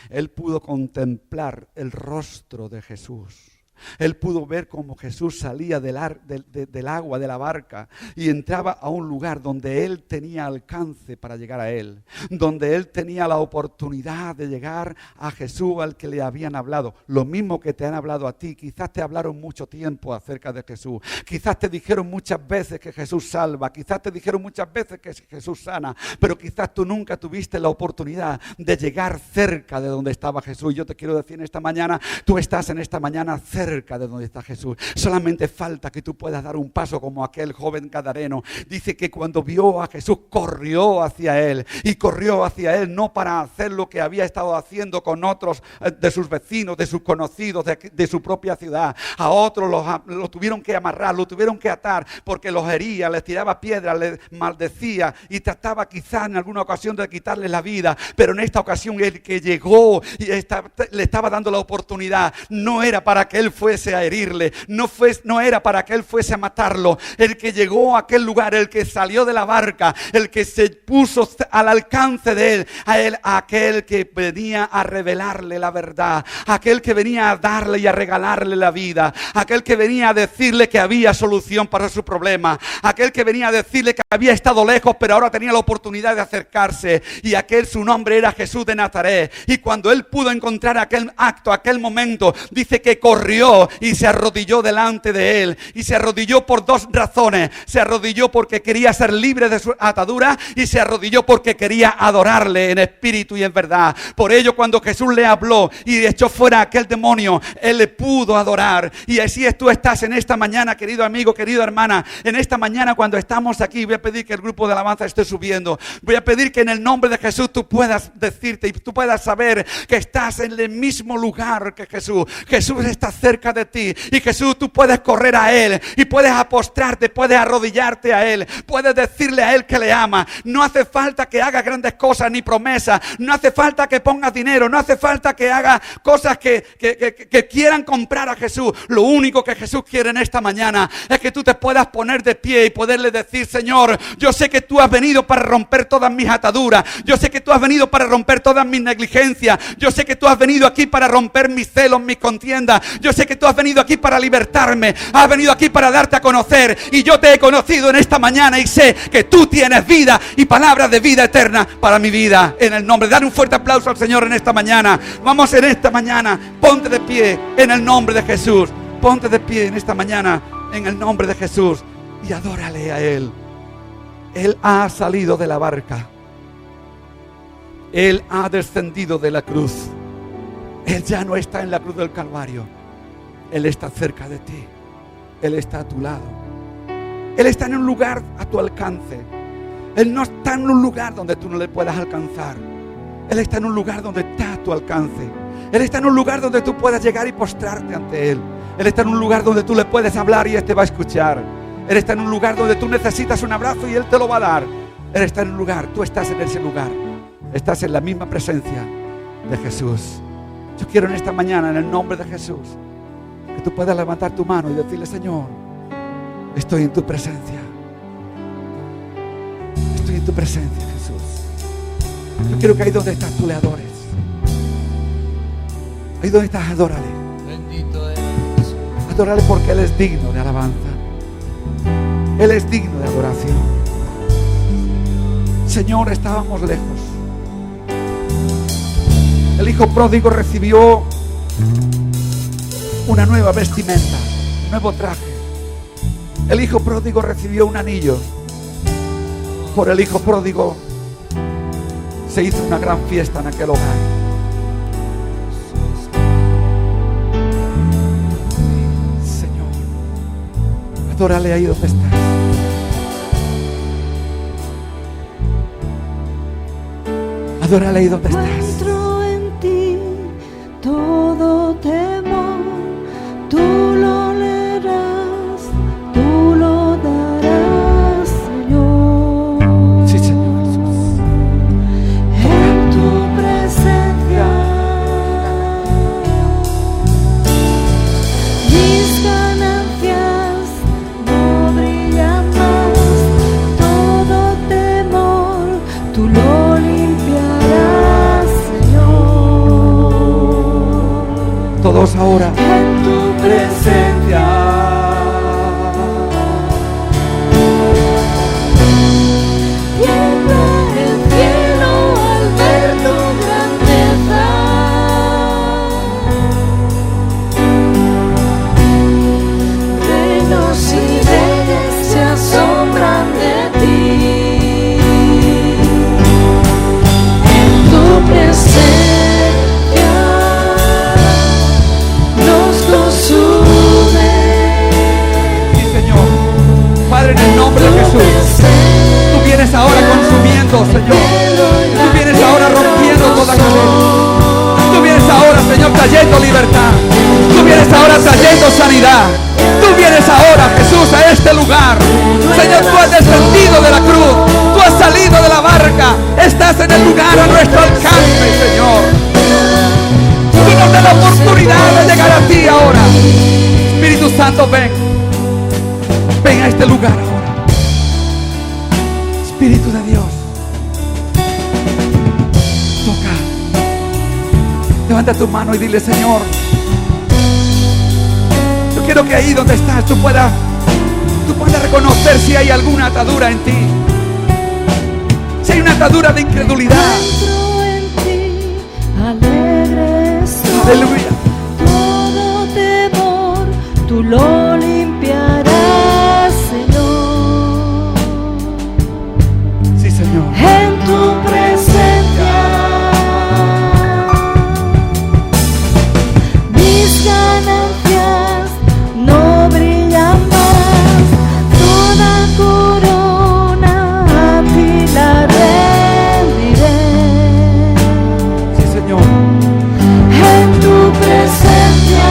él pudo contemplar el rostro de Jesús. Él pudo ver cómo Jesús salía del agua, de la barca, y entraba a un lugar donde él tenía alcance para llegar a él, donde él tenía la oportunidad de llegar a Jesús al que le habían hablado. Lo mismo que te han hablado a ti. Quizás te hablaron mucho tiempo acerca de Jesús. Quizás te dijeron muchas veces que Jesús salva. Quizás te dijeron muchas veces que Jesús sana. Pero quizás tú nunca tuviste la oportunidad de llegar cerca de donde estaba Jesús. Yo te quiero decir en esta mañana, tú estás en esta mañana cerca de donde está Jesús. Solamente falta que tú puedas dar un paso como aquel joven gadareno. Dice que cuando vio a Jesús corrió hacia él, y corrió hacia él no para hacer lo que había estado haciendo con otros de sus vecinos, de sus conocidos, de su propia ciudad. A otros lo tuvieron que amarrar, lo tuvieron que atar porque los hería, les tiraba piedras, les maldecía y trataba quizás en alguna ocasión de quitarles la vida. Pero en esta ocasión el que llegó y le estaba dando la oportunidad, no era para que él fuese a herirle, no era para que él fuese a matarlo. El que llegó a aquel lugar, el que salió de la barca, el que se puso al alcance de él, aquel que venía a revelarle la verdad, aquel que venía a darle y a regalarle la vida, aquel que venía a decirle que había solución para su problema, aquel que venía a decirle que había estado lejos pero ahora tenía la oportunidad de acercarse, y su nombre era Jesús de Nazaret. Y cuando él pudo encontrar aquel acto, aquel momento, dice que corrió y se arrodilló delante de él, y se arrodilló por dos razones. Se arrodilló porque quería ser libre de su atadura, y se arrodilló porque quería adorarle en espíritu y en verdad. Por ello, cuando Jesús le habló y echó fuera a aquel demonio, él le pudo adorar. Y así tú estás en esta mañana, querido amigo, querida hermana. En esta mañana, cuando estamos aquí, voy a pedir que el grupo de alabanza esté subiendo. Voy a pedir que en el nombre de Jesús tú puedas decirte y tú puedas saber que estás en el mismo lugar que Jesús. Jesús está cerca cerca de ti. Y Jesús, tú puedes correr a Él y puedes apostrarte, puedes arrodillarte a Él, puedes decirle a Él que le ama. No hace falta que haga grandes cosas ni promesas, no hace falta que pongas dinero, no hace falta que haga cosas que quieran comprar a Jesús. Lo único que Jesús quiere en esta mañana es que tú te puedas poner de pie y poderle decir: Señor, yo sé que tú has venido para romper todas mis ataduras, yo sé que tú has venido para romper todas mis negligencias, yo sé que tú has venido aquí para romper mis celos, mis contiendas, yo sé que tú has venido aquí para libertarme, has venido aquí para darte a conocer, y yo te he conocido en esta mañana y sé que tú tienes vida y palabras de vida eterna para mi vida. En el nombre, dar un fuerte aplauso al Señor en esta mañana. Vamos en esta mañana, ponte de pie en el nombre de Jesús, ponte de pie en esta mañana en el nombre de Jesús y adórale a Él. Él ha salido de la barca, Él ha descendido de la cruz, Él ya no está en la cruz del Calvario, Él está cerca de ti, Él está a tu lado, Él está en un lugar a tu alcance. Él no está en un lugar donde tú no le puedas alcanzar, Él está en un lugar donde está a tu alcance. Él está en un lugar donde tú puedas llegar y postrarte ante Él. Él está en un lugar donde tú le puedes hablar y Él te va a escuchar. Él está en un lugar donde tú necesitas un abrazo y Él te lo va a dar. Él está en un lugar, tú estás en ese lugar. Estás en la misma presencia de Jesús. Yo quiero en esta mañana, en el nombre de Jesús, que tú puedas levantar tu mano y decirle: Señor, estoy en tu presencia. Estoy en tu presencia, Jesús. Yo quiero que ahí donde estás tú le adores. Ahí donde estás, adórale. Bendito eres. Adórale porque Él es digno de alabanza. Él es digno de adoración. Señor, estábamos lejos. El hijo pródigo recibió una nueva vestimenta, un nuevo traje. El hijo pródigo recibió un anillo. Por el hijo pródigo se hizo una gran fiesta en aquel hogar. Adórale ahí donde estás. Adórale ahí donde estás. Encuentro en ti todo temor, tú lo leerás, tú lo darás, Señor. Sí, Señor Jesús. En tu presencia mis ganancias no brillan más, todo temor tú lo limpiarás, Señor. Todos ahora. En tu presencia tiembla el cielo al ver tu grandeza. Reinos y reyes se asombran de ti. En tu presencia nos consume. Sí, Señor. Padre, en el nombre de Jesús, tú vienes ahora consumiendo, Señor. Tú vienes ahora rompiendo toda cadena. Tú vienes ahora, Señor, trayendo libertad. Tú vienes ahora trayendo sanidad. Tú vienes ahora, Jesús, a este lugar. Señor, tú has descendido de la cruz, tú has salido de la barca, estás en el lugar a nuestro alcance, Señor. Tú nos das la oportunidad de llegar a ti ahora. Espíritu Santo, ven. Ven a este lugar ahora. Espíritu de Dios, toca. Levanta tu mano y dile: Señor, yo quiero que ahí donde estás tú puedas reconocer si hay alguna atadura en ti. Si hay una atadura de incredulidad. Entro en ti, alegre estoy. Aleluya. Todo temor tú lo limpiarás, Señor. Sí, Señor. En tu presencia mis ganancias no brillan más, toda corona a ti la rendiré. Sí, Señor. En tu presencia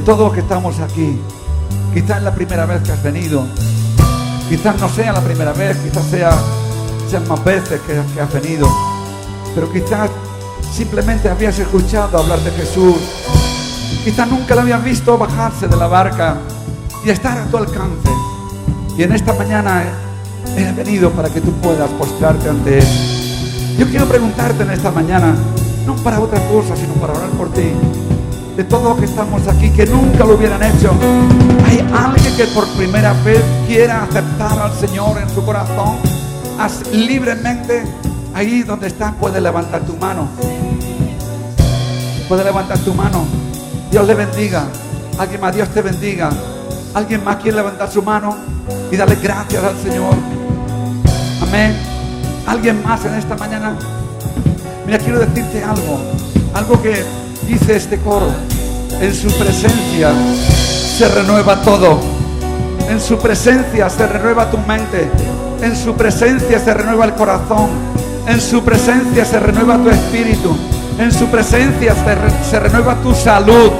todos los que estamos aquí. Quizás es la primera vez que has venido. Quizás no sea la primera vez, quizás sean más veces que has venido. Pero quizás simplemente habías escuchado hablar de Jesús. Quizás nunca lo habías visto bajarse de la barca y estar a tu alcance. Y en esta mañana he venido para que tú puedas postrarte ante Él. Yo quiero preguntarte en esta mañana, no para otra cosa, sino para orar por ti. De todos los que estamos aquí, que nunca lo hubieran hecho, ¿hay alguien que por primera vez quiera aceptar al Señor en su corazón? Haz libremente, ahí donde estás, puedes levantar tu mano. Puedes levantar tu mano. Dios le bendiga. Alguien más, Dios te bendiga. Alguien más quiere levantar su mano y darle gracias al Señor. Amén. Alguien más en esta mañana. Mira, quiero decirte algo que dice este coro. En su presencia se renueva todo. En su presencia se renueva tu mente. En su presencia se renueva el corazón. En su presencia se renueva tu espíritu. En su presencia se renueva tu salud.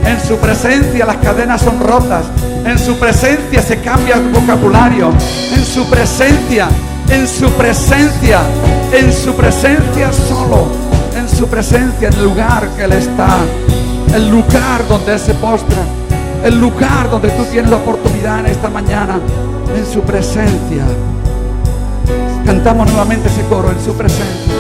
En su presencia las cadenas son rotas. En su presencia se cambia tu vocabulario. En su presencia solo. En su presencia, en el lugar que Él está. El lugar donde Él se postra. El lugar donde tú tienes la oportunidad en esta mañana. En su presencia. Cantamos nuevamente ese coro, en su presencia.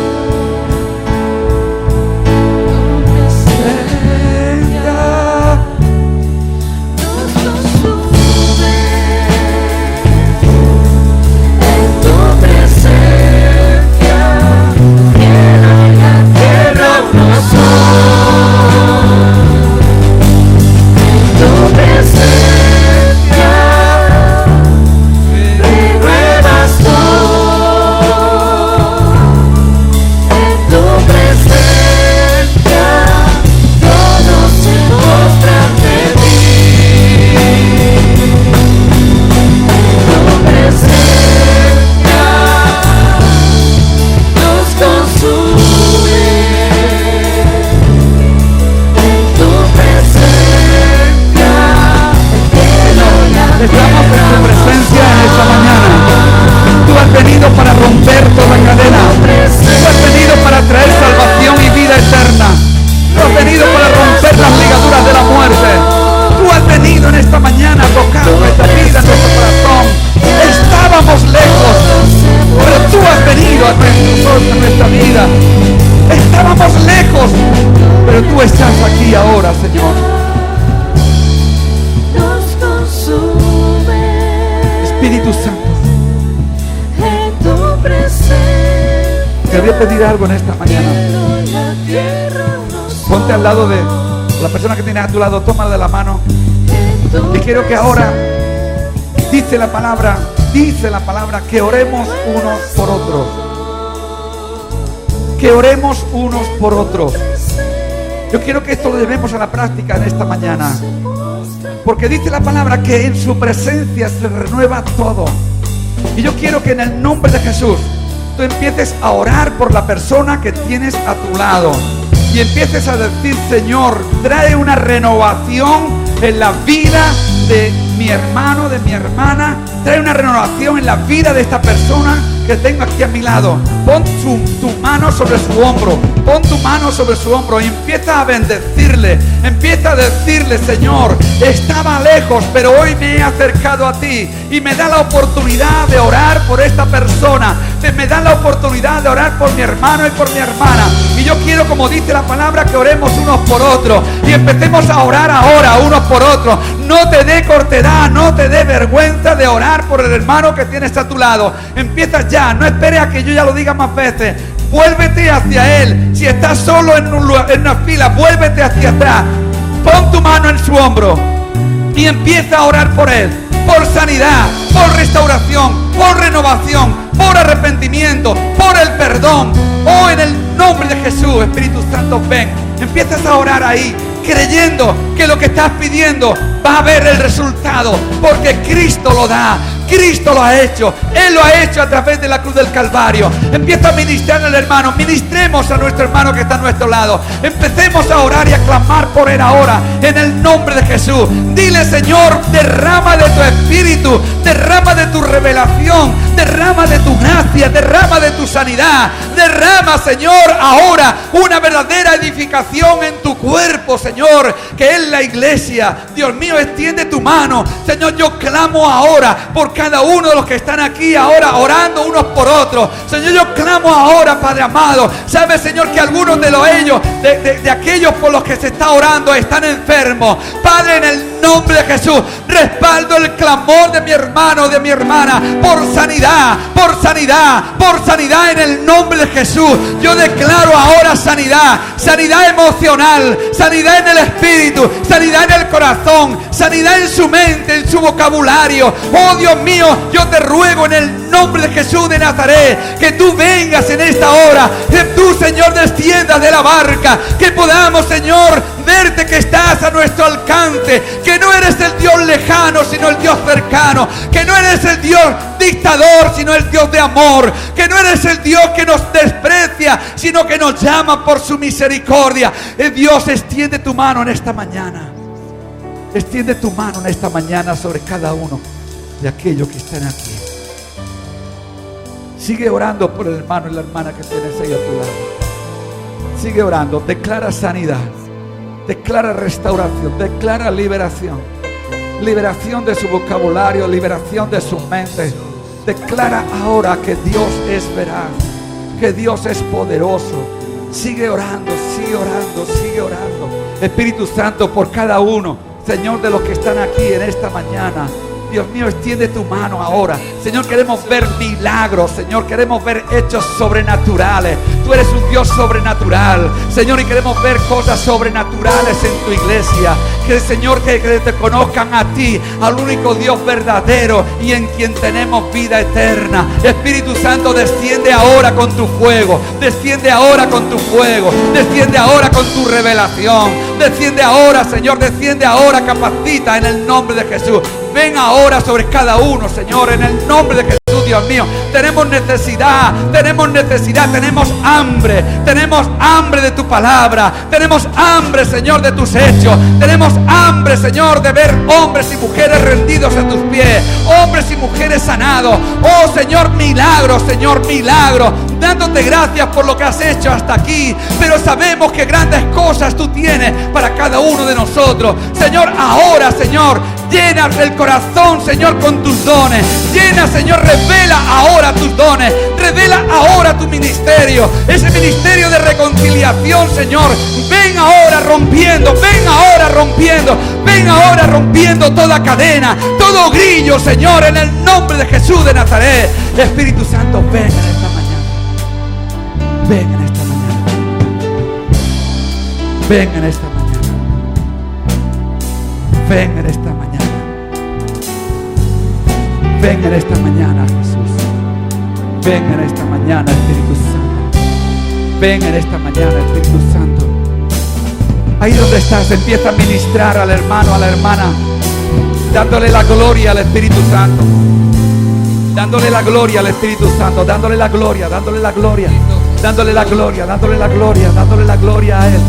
Pedir algo en esta mañana. Ponte al lado de la persona que tienes a tu lado, tómala de la mano y quiero que ahora dice la palabra que oremos unos por otros, que oremos unos por otros. Yo quiero que esto lo llevemos a la práctica en esta mañana, porque dice la palabra que en su presencia se renueva todo. Y yo quiero que en el nombre de Jesús tú empieces a orar por la persona que tienes a tu lado y empieces a decir: Señor, trae una renovación en la vida de mi hermano, de mi hermana. Trae una renovación en la vida de esta persona que tengo aquí a mi lado. Pon tu mano sobre su hombro. Pon tu mano sobre su hombro y empieza a bendecirle. Empieza a decirle: Señor, estaba lejos, pero hoy me he acercado a ti y me da la oportunidad de orar por esta persona. Me da la oportunidad de orar por mi hermano y por mi hermana. Y yo quiero, como dice la palabra, que oremos unos por otros y empecemos a orar ahora unos por otros. No te dé cortedad, no te dé vergüenza de orar por el hermano que tienes a tu lado. Empieza ya, no esperes a que yo ya lo diga más veces. Vuélvete hacia Él. Si estás solo en una fila, vuélvete hacia atrás. Pon tu mano en su hombro y empieza a orar por Él. Por sanidad, por restauración, por renovación, por arrepentimiento, por el perdón. Oh, en el nombre de Jesús, Espíritu Santo, ven. Empiezas a orar ahí, creyendo que lo que estás pidiendo va a ver el resultado, porque Cristo lo da. Cristo lo ha hecho. Él lo ha hecho a través de la cruz del Calvario. Empieza a ministrar al hermano. Ministremos a nuestro hermano que está a nuestro lado. Empecemos a orar y a clamar por él ahora, en el nombre de Jesús. Dile: Señor, derrama de tu espíritu, derrama de tu revelación, derrama de tu gracia, derrama de tu sanidad. Derrama, Señor, ahora una verdadera edificación en tu cuerpo, Señor, que es la iglesia. Dios mío, extiende tu mano. Señor, yo clamo ahora por cada uno de los que están aquí ahora orando unos por otros. Señor, yo clamo ahora, Padre amado. Sabe, Señor, que algunos de aquellos por los que se está orando están enfermos. Padre, en el nombre de Jesús, respaldo el clamor de mi hermano, de mi hermana, por sanidad, por sanidad, por sanidad en el nombre de Jesús. Yo declaro ahora sanidad, sanidad emocional, sanidad en el espíritu, sanidad en el corazón, sanidad en su mente, en su vocabulario. Oh Dios mío, yo te ruego en el nombre de Jesús de Nazaret que tú vengas en esta hora, que tú, Señor, desciendas de la barca, que podamos, Señor, verte que estás a nuestro alcance, que no eres el Dios lejano, sino el Dios cercano, que no eres el Dios dictador, sino el Dios de amor, que no eres el Dios que nos desprecia, sino que nos llama por su misericordia. Dios, extiende tu mano en esta mañana. Extiende tu mano en esta mañana sobre cada uno de aquellos que están aquí. Sigue orando por el hermano y la hermana que tienes ahí a tu lado. Sigue orando. Declara sanidad, declara restauración, declara liberación. Liberación de su vocabulario, liberación de su mente. Declara ahora que Dios es veraz, que Dios es poderoso. Sigue orando, sigue orando, sigue orando. Espíritu Santo, por cada uno, Señor, de los que están aquí en esta mañana. Dios mío, extiende tu mano ahora. Señor, queremos ver milagros. Señor, queremos ver hechos sobrenaturales. Tú eres un Dios sobrenatural, Señor, y queremos ver cosas sobrenaturales en tu iglesia. Que, Señor, que te conozcan a ti, al único Dios verdadero y en quien tenemos vida eterna. Espíritu Santo, desciende ahora con tu fuego. Desciende ahora con tu fuego. Desciende ahora con tu revelación. Desciende ahora, Señor, desciende ahora, capacita en el nombre de Jesús. Ven ahora sobre cada uno, Señor, en el nombre de Jesús. Dios mío, tenemos necesidad, tenemos hambre de tu palabra, tenemos hambre, Señor, de tus hechos, tenemos hambre, Señor, de ver hombres y mujeres rendidos a tus pies, hombres y mujeres sanados. Oh Señor, milagros, Señor, milagros, dándote gracias por lo que has hecho hasta aquí, pero sabemos que grandes cosas tú tienes para cada uno de nosotros. Señor, ahora, Señor, llena el corazón, Señor, con tus dones. Llena, Señor, revela ahora tus dones. Revela ahora tu ministerio. Ese ministerio de reconciliación, Señor. Ven ahora rompiendo. Ven ahora rompiendo. Ven ahora rompiendo toda cadena, todo grillo, Señor, en el nombre de Jesús de Nazaret. Espíritu Santo, ven en esta mañana. Ven en esta mañana. Ven en esta mañana. Ven en esta mañana. Ven en esta mañana, Jesús. Ven en esta mañana, Espíritu Santo. Ven en esta mañana, Espíritu Santo. Ahí donde estás, empieza a ministrar al hermano, a la hermana, dándole la gloria al Espíritu Santo. Dándole la gloria al Espíritu Santo. Dándole la gloria, dándole la gloria. Dándole la gloria, dándole la gloria, dándole la gloria a Él.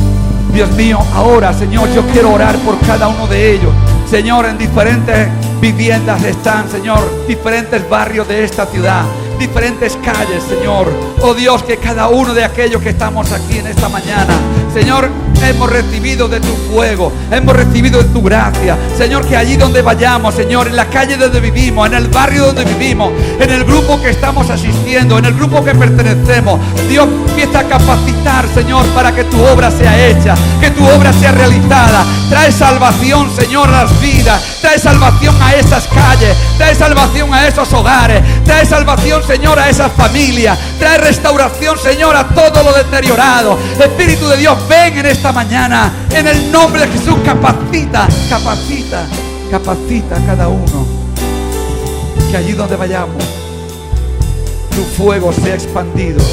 Dios mío, ahora, Señor, yo quiero orar por cada uno de ellos. Señor, en diferentes viviendas están, Señor, diferentes barrios de esta ciudad, diferentes calles, Señor. Oh Dios, que cada uno de aquellos que estamos aquí en esta mañana, Señor, hemos recibido de tu fuego, hemos recibido de tu gracia. Señor, que allí donde vayamos, Señor, en la calle donde vivimos, en el barrio donde vivimos, en el grupo que estamos asistiendo, en el grupo que pertenecemos, Dios, empieza a capacitar, Señor, para que tu obra sea hecha, que tu obra sea realizada. Trae salvación, Señor, a las vidas. Trae salvación a esas calles. Trae salvación a esos hogares. Trae salvación, Señor, a esas familias. Trae restauración, Señor, a todo lo deteriorado. Espíritu de Dios, ven en esta mañana. En el nombre de Jesús, capacita a cada uno. Que allí donde vayamos, tu fuego sea expandido.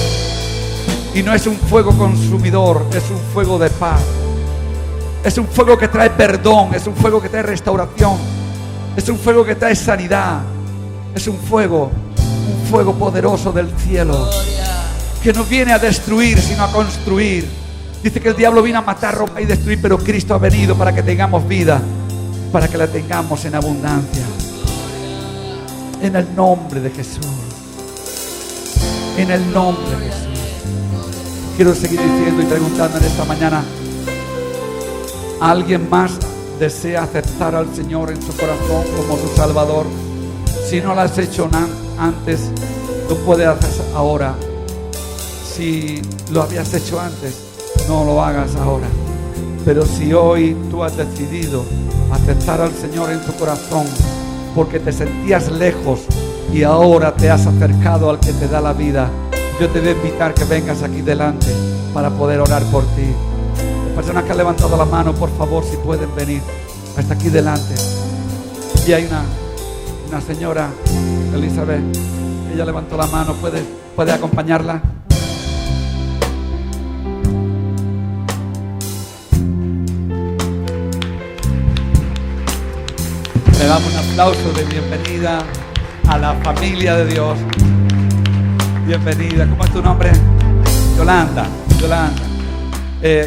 Y no es un fuego consumidor, es un fuego de paz. Es un fuego que trae perdón, es un fuego que trae restauración, es un fuego que trae sanidad. Es un fuego poderoso del cielo, que no viene a destruir, sino a construir. Dice que el diablo vino a matar, romper y destruir, pero Cristo ha venido para que tengamos vida, para que la tengamos en abundancia. En el nombre de Jesús. En el nombre de Jesús. Quiero seguir diciendo y preguntando en esta mañana, ¿alguien más desea aceptar al Señor en su corazón como su Salvador? Si no lo has hecho antes, lo puedes hacer ahora. Si lo habías hecho antes, no lo hagas ahora. Pero si hoy tú has decidido aceptar al Señor en tu corazón porque te sentías lejos y ahora te has acercado al que te da la vida, yo te voy a invitar que vengas aquí delante para poder orar por ti. Las personas que han levantado la mano, por favor, si pueden venir hasta aquí delante. Y hay una señora, Elizabeth, ella levantó la mano, ¿puede acompañarla? Le damos un aplauso de bienvenida a la familia de Dios. Bienvenida. ¿Cómo es tu nombre? Yolanda.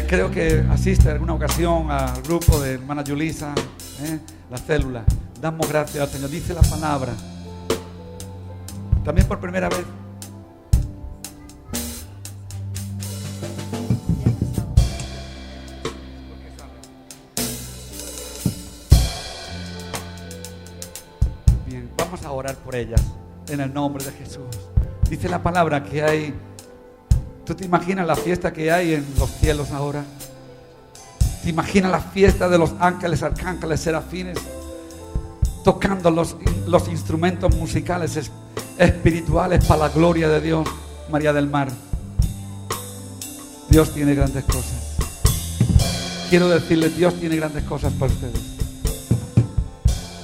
Creo que asiste en alguna ocasión al grupo de hermana Yulisa, la célula. Damos gracias al Señor. Dice la palabra. También por primera vez. Bien, vamos a orar por ellas en el nombre de Jesús. Dice la palabra que hay. ¿Tú te imaginas la fiesta que hay en los cielos ahora? ¿Te imaginas la fiesta de los ángeles, arcángeles, serafines tocando los instrumentos musicales espirituales para la gloria de Dios? María del Mar, Dios tiene grandes cosas. Quiero decirles, Dios tiene grandes cosas para ustedes.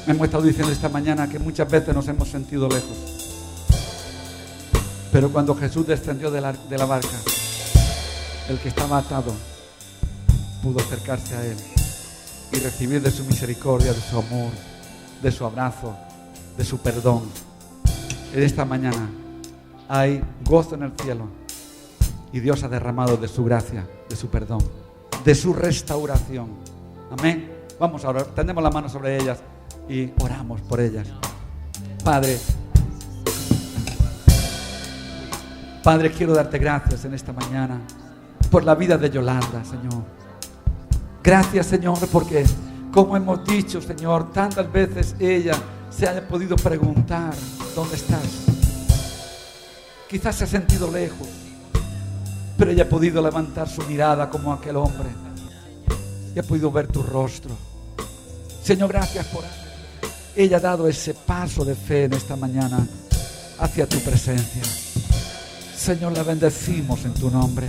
Hemos estado diciendo esta mañana que muchas veces nos hemos sentido lejos, pero cuando Jesús descendió de la barca, el que estaba atado pudo acercarse a Él y recibir de su misericordia, de su amor, de su abrazo, de su perdón. En esta mañana hay gozo en el cielo y Dios ha derramado de su gracia, de su perdón, de su restauración. Amén. Vamos a orar, tendemos la mano sobre ellas y oramos por ellas. Padre, quiero darte gracias en esta mañana por la vida de Yolanda, Señor. Gracias, Señor, porque como hemos dicho, Señor, tantas veces ella se haya podido preguntar, ¿dónde estás? Quizás se ha sentido lejos, pero ella ha podido levantar su mirada como aquel hombre y ha podido ver tu rostro. Señor, gracias por ella ha dado ese paso de fe en esta mañana hacia tu presencia. Señor, la bendecimos en tu nombre.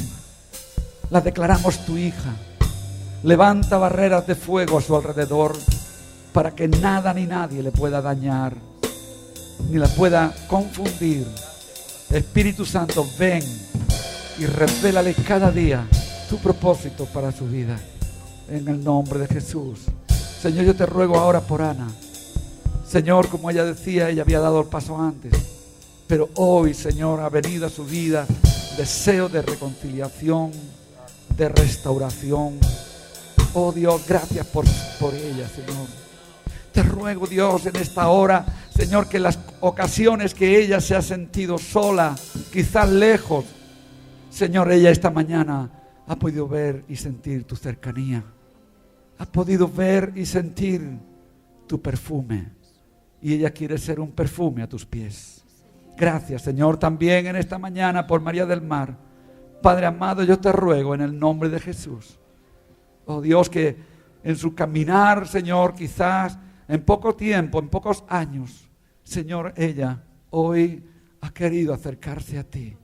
La declaramos tu hija. Levanta barreras de fuego a su alrededor para que nada ni nadie le pueda dañar, ni la pueda confundir. Espíritu Santo, ven y revélale cada día tu propósito para su vida. En el nombre de Jesús. Señor, yo te ruego ahora por Ana. Señor, como ella decía, ella había dado el paso antes, pero hoy, Señor, ha venido a su vida deseo de reconciliación, de restauración. Oh Dios, gracias por ella, Señor. Te ruego, Dios, en esta hora, Señor, que las ocasiones que ella se ha sentido sola, quizás lejos, Señor, ella esta mañana ha podido ver y sentir tu cercanía. Ha podido ver y sentir tu perfume. Y ella quiere ser un perfume a tus pies. Gracias, Señor, también en esta mañana por María del Mar. Padre amado, yo te ruego en el nombre de Jesús. Oh Dios, que en su caminar, Señor, quizás en poco tiempo, en pocos años, Señor, ella hoy ha querido acercarse a ti.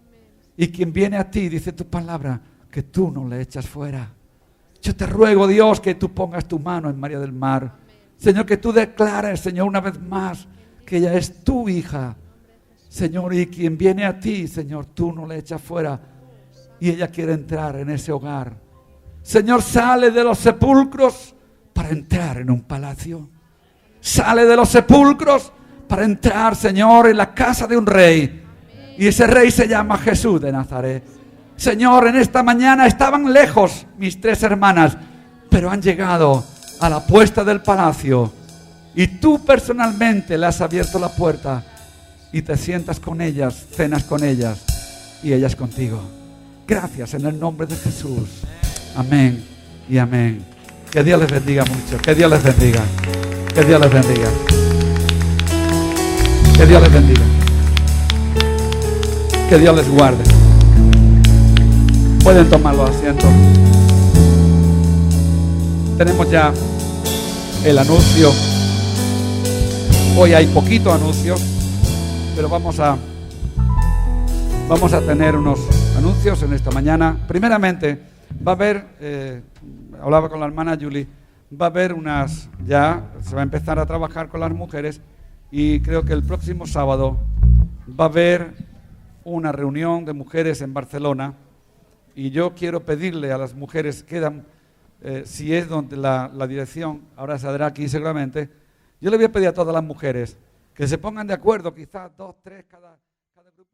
Y quien viene a ti, dice tu palabra, que tú no le echas fuera. Yo te ruego, Dios, que tú pongas tu mano en María del Mar. Señor, que tú declares, Señor, una vez más, que ella es tu hija. Señor, y quien viene a ti, Señor, tú no le echas fuera. Y ella quiere entrar en ese hogar. Señor, sale de los sepulcros para entrar en un palacio. Sale de los sepulcros para entrar, Señor, en la casa de un rey. Y ese rey se llama Jesús de Nazaret. Señor, en esta mañana estaban lejos mis 3 hermanas, pero han llegado a la puerta del palacio. Y tú personalmente le has abierto la puerta y te sientas con ellas, cenas con ellas y ellas contigo. Gracias en el nombre de Jesús. Amén y amén. Que Dios les bendiga mucho. Que Dios les bendiga. Que Dios les bendiga. Que Dios les bendiga. Que Dios les guarde. Pueden tomar los asientos. Tenemos ya el anuncio. Hoy hay poquito anuncio, pero vamos a tener unos anuncios en esta mañana. Primeramente, va a haber, hablaba con la hermana Julie, va a haber ya se va a empezar a trabajar con las mujeres y creo que el próximo sábado va a haber una reunión de mujeres en Barcelona y yo quiero pedirle a las mujeres, si es donde la dirección, ahora saldrá aquí seguramente, yo le voy a pedir a todas las mujeres que se pongan de acuerdo, quizás 2, 3 cada grupo.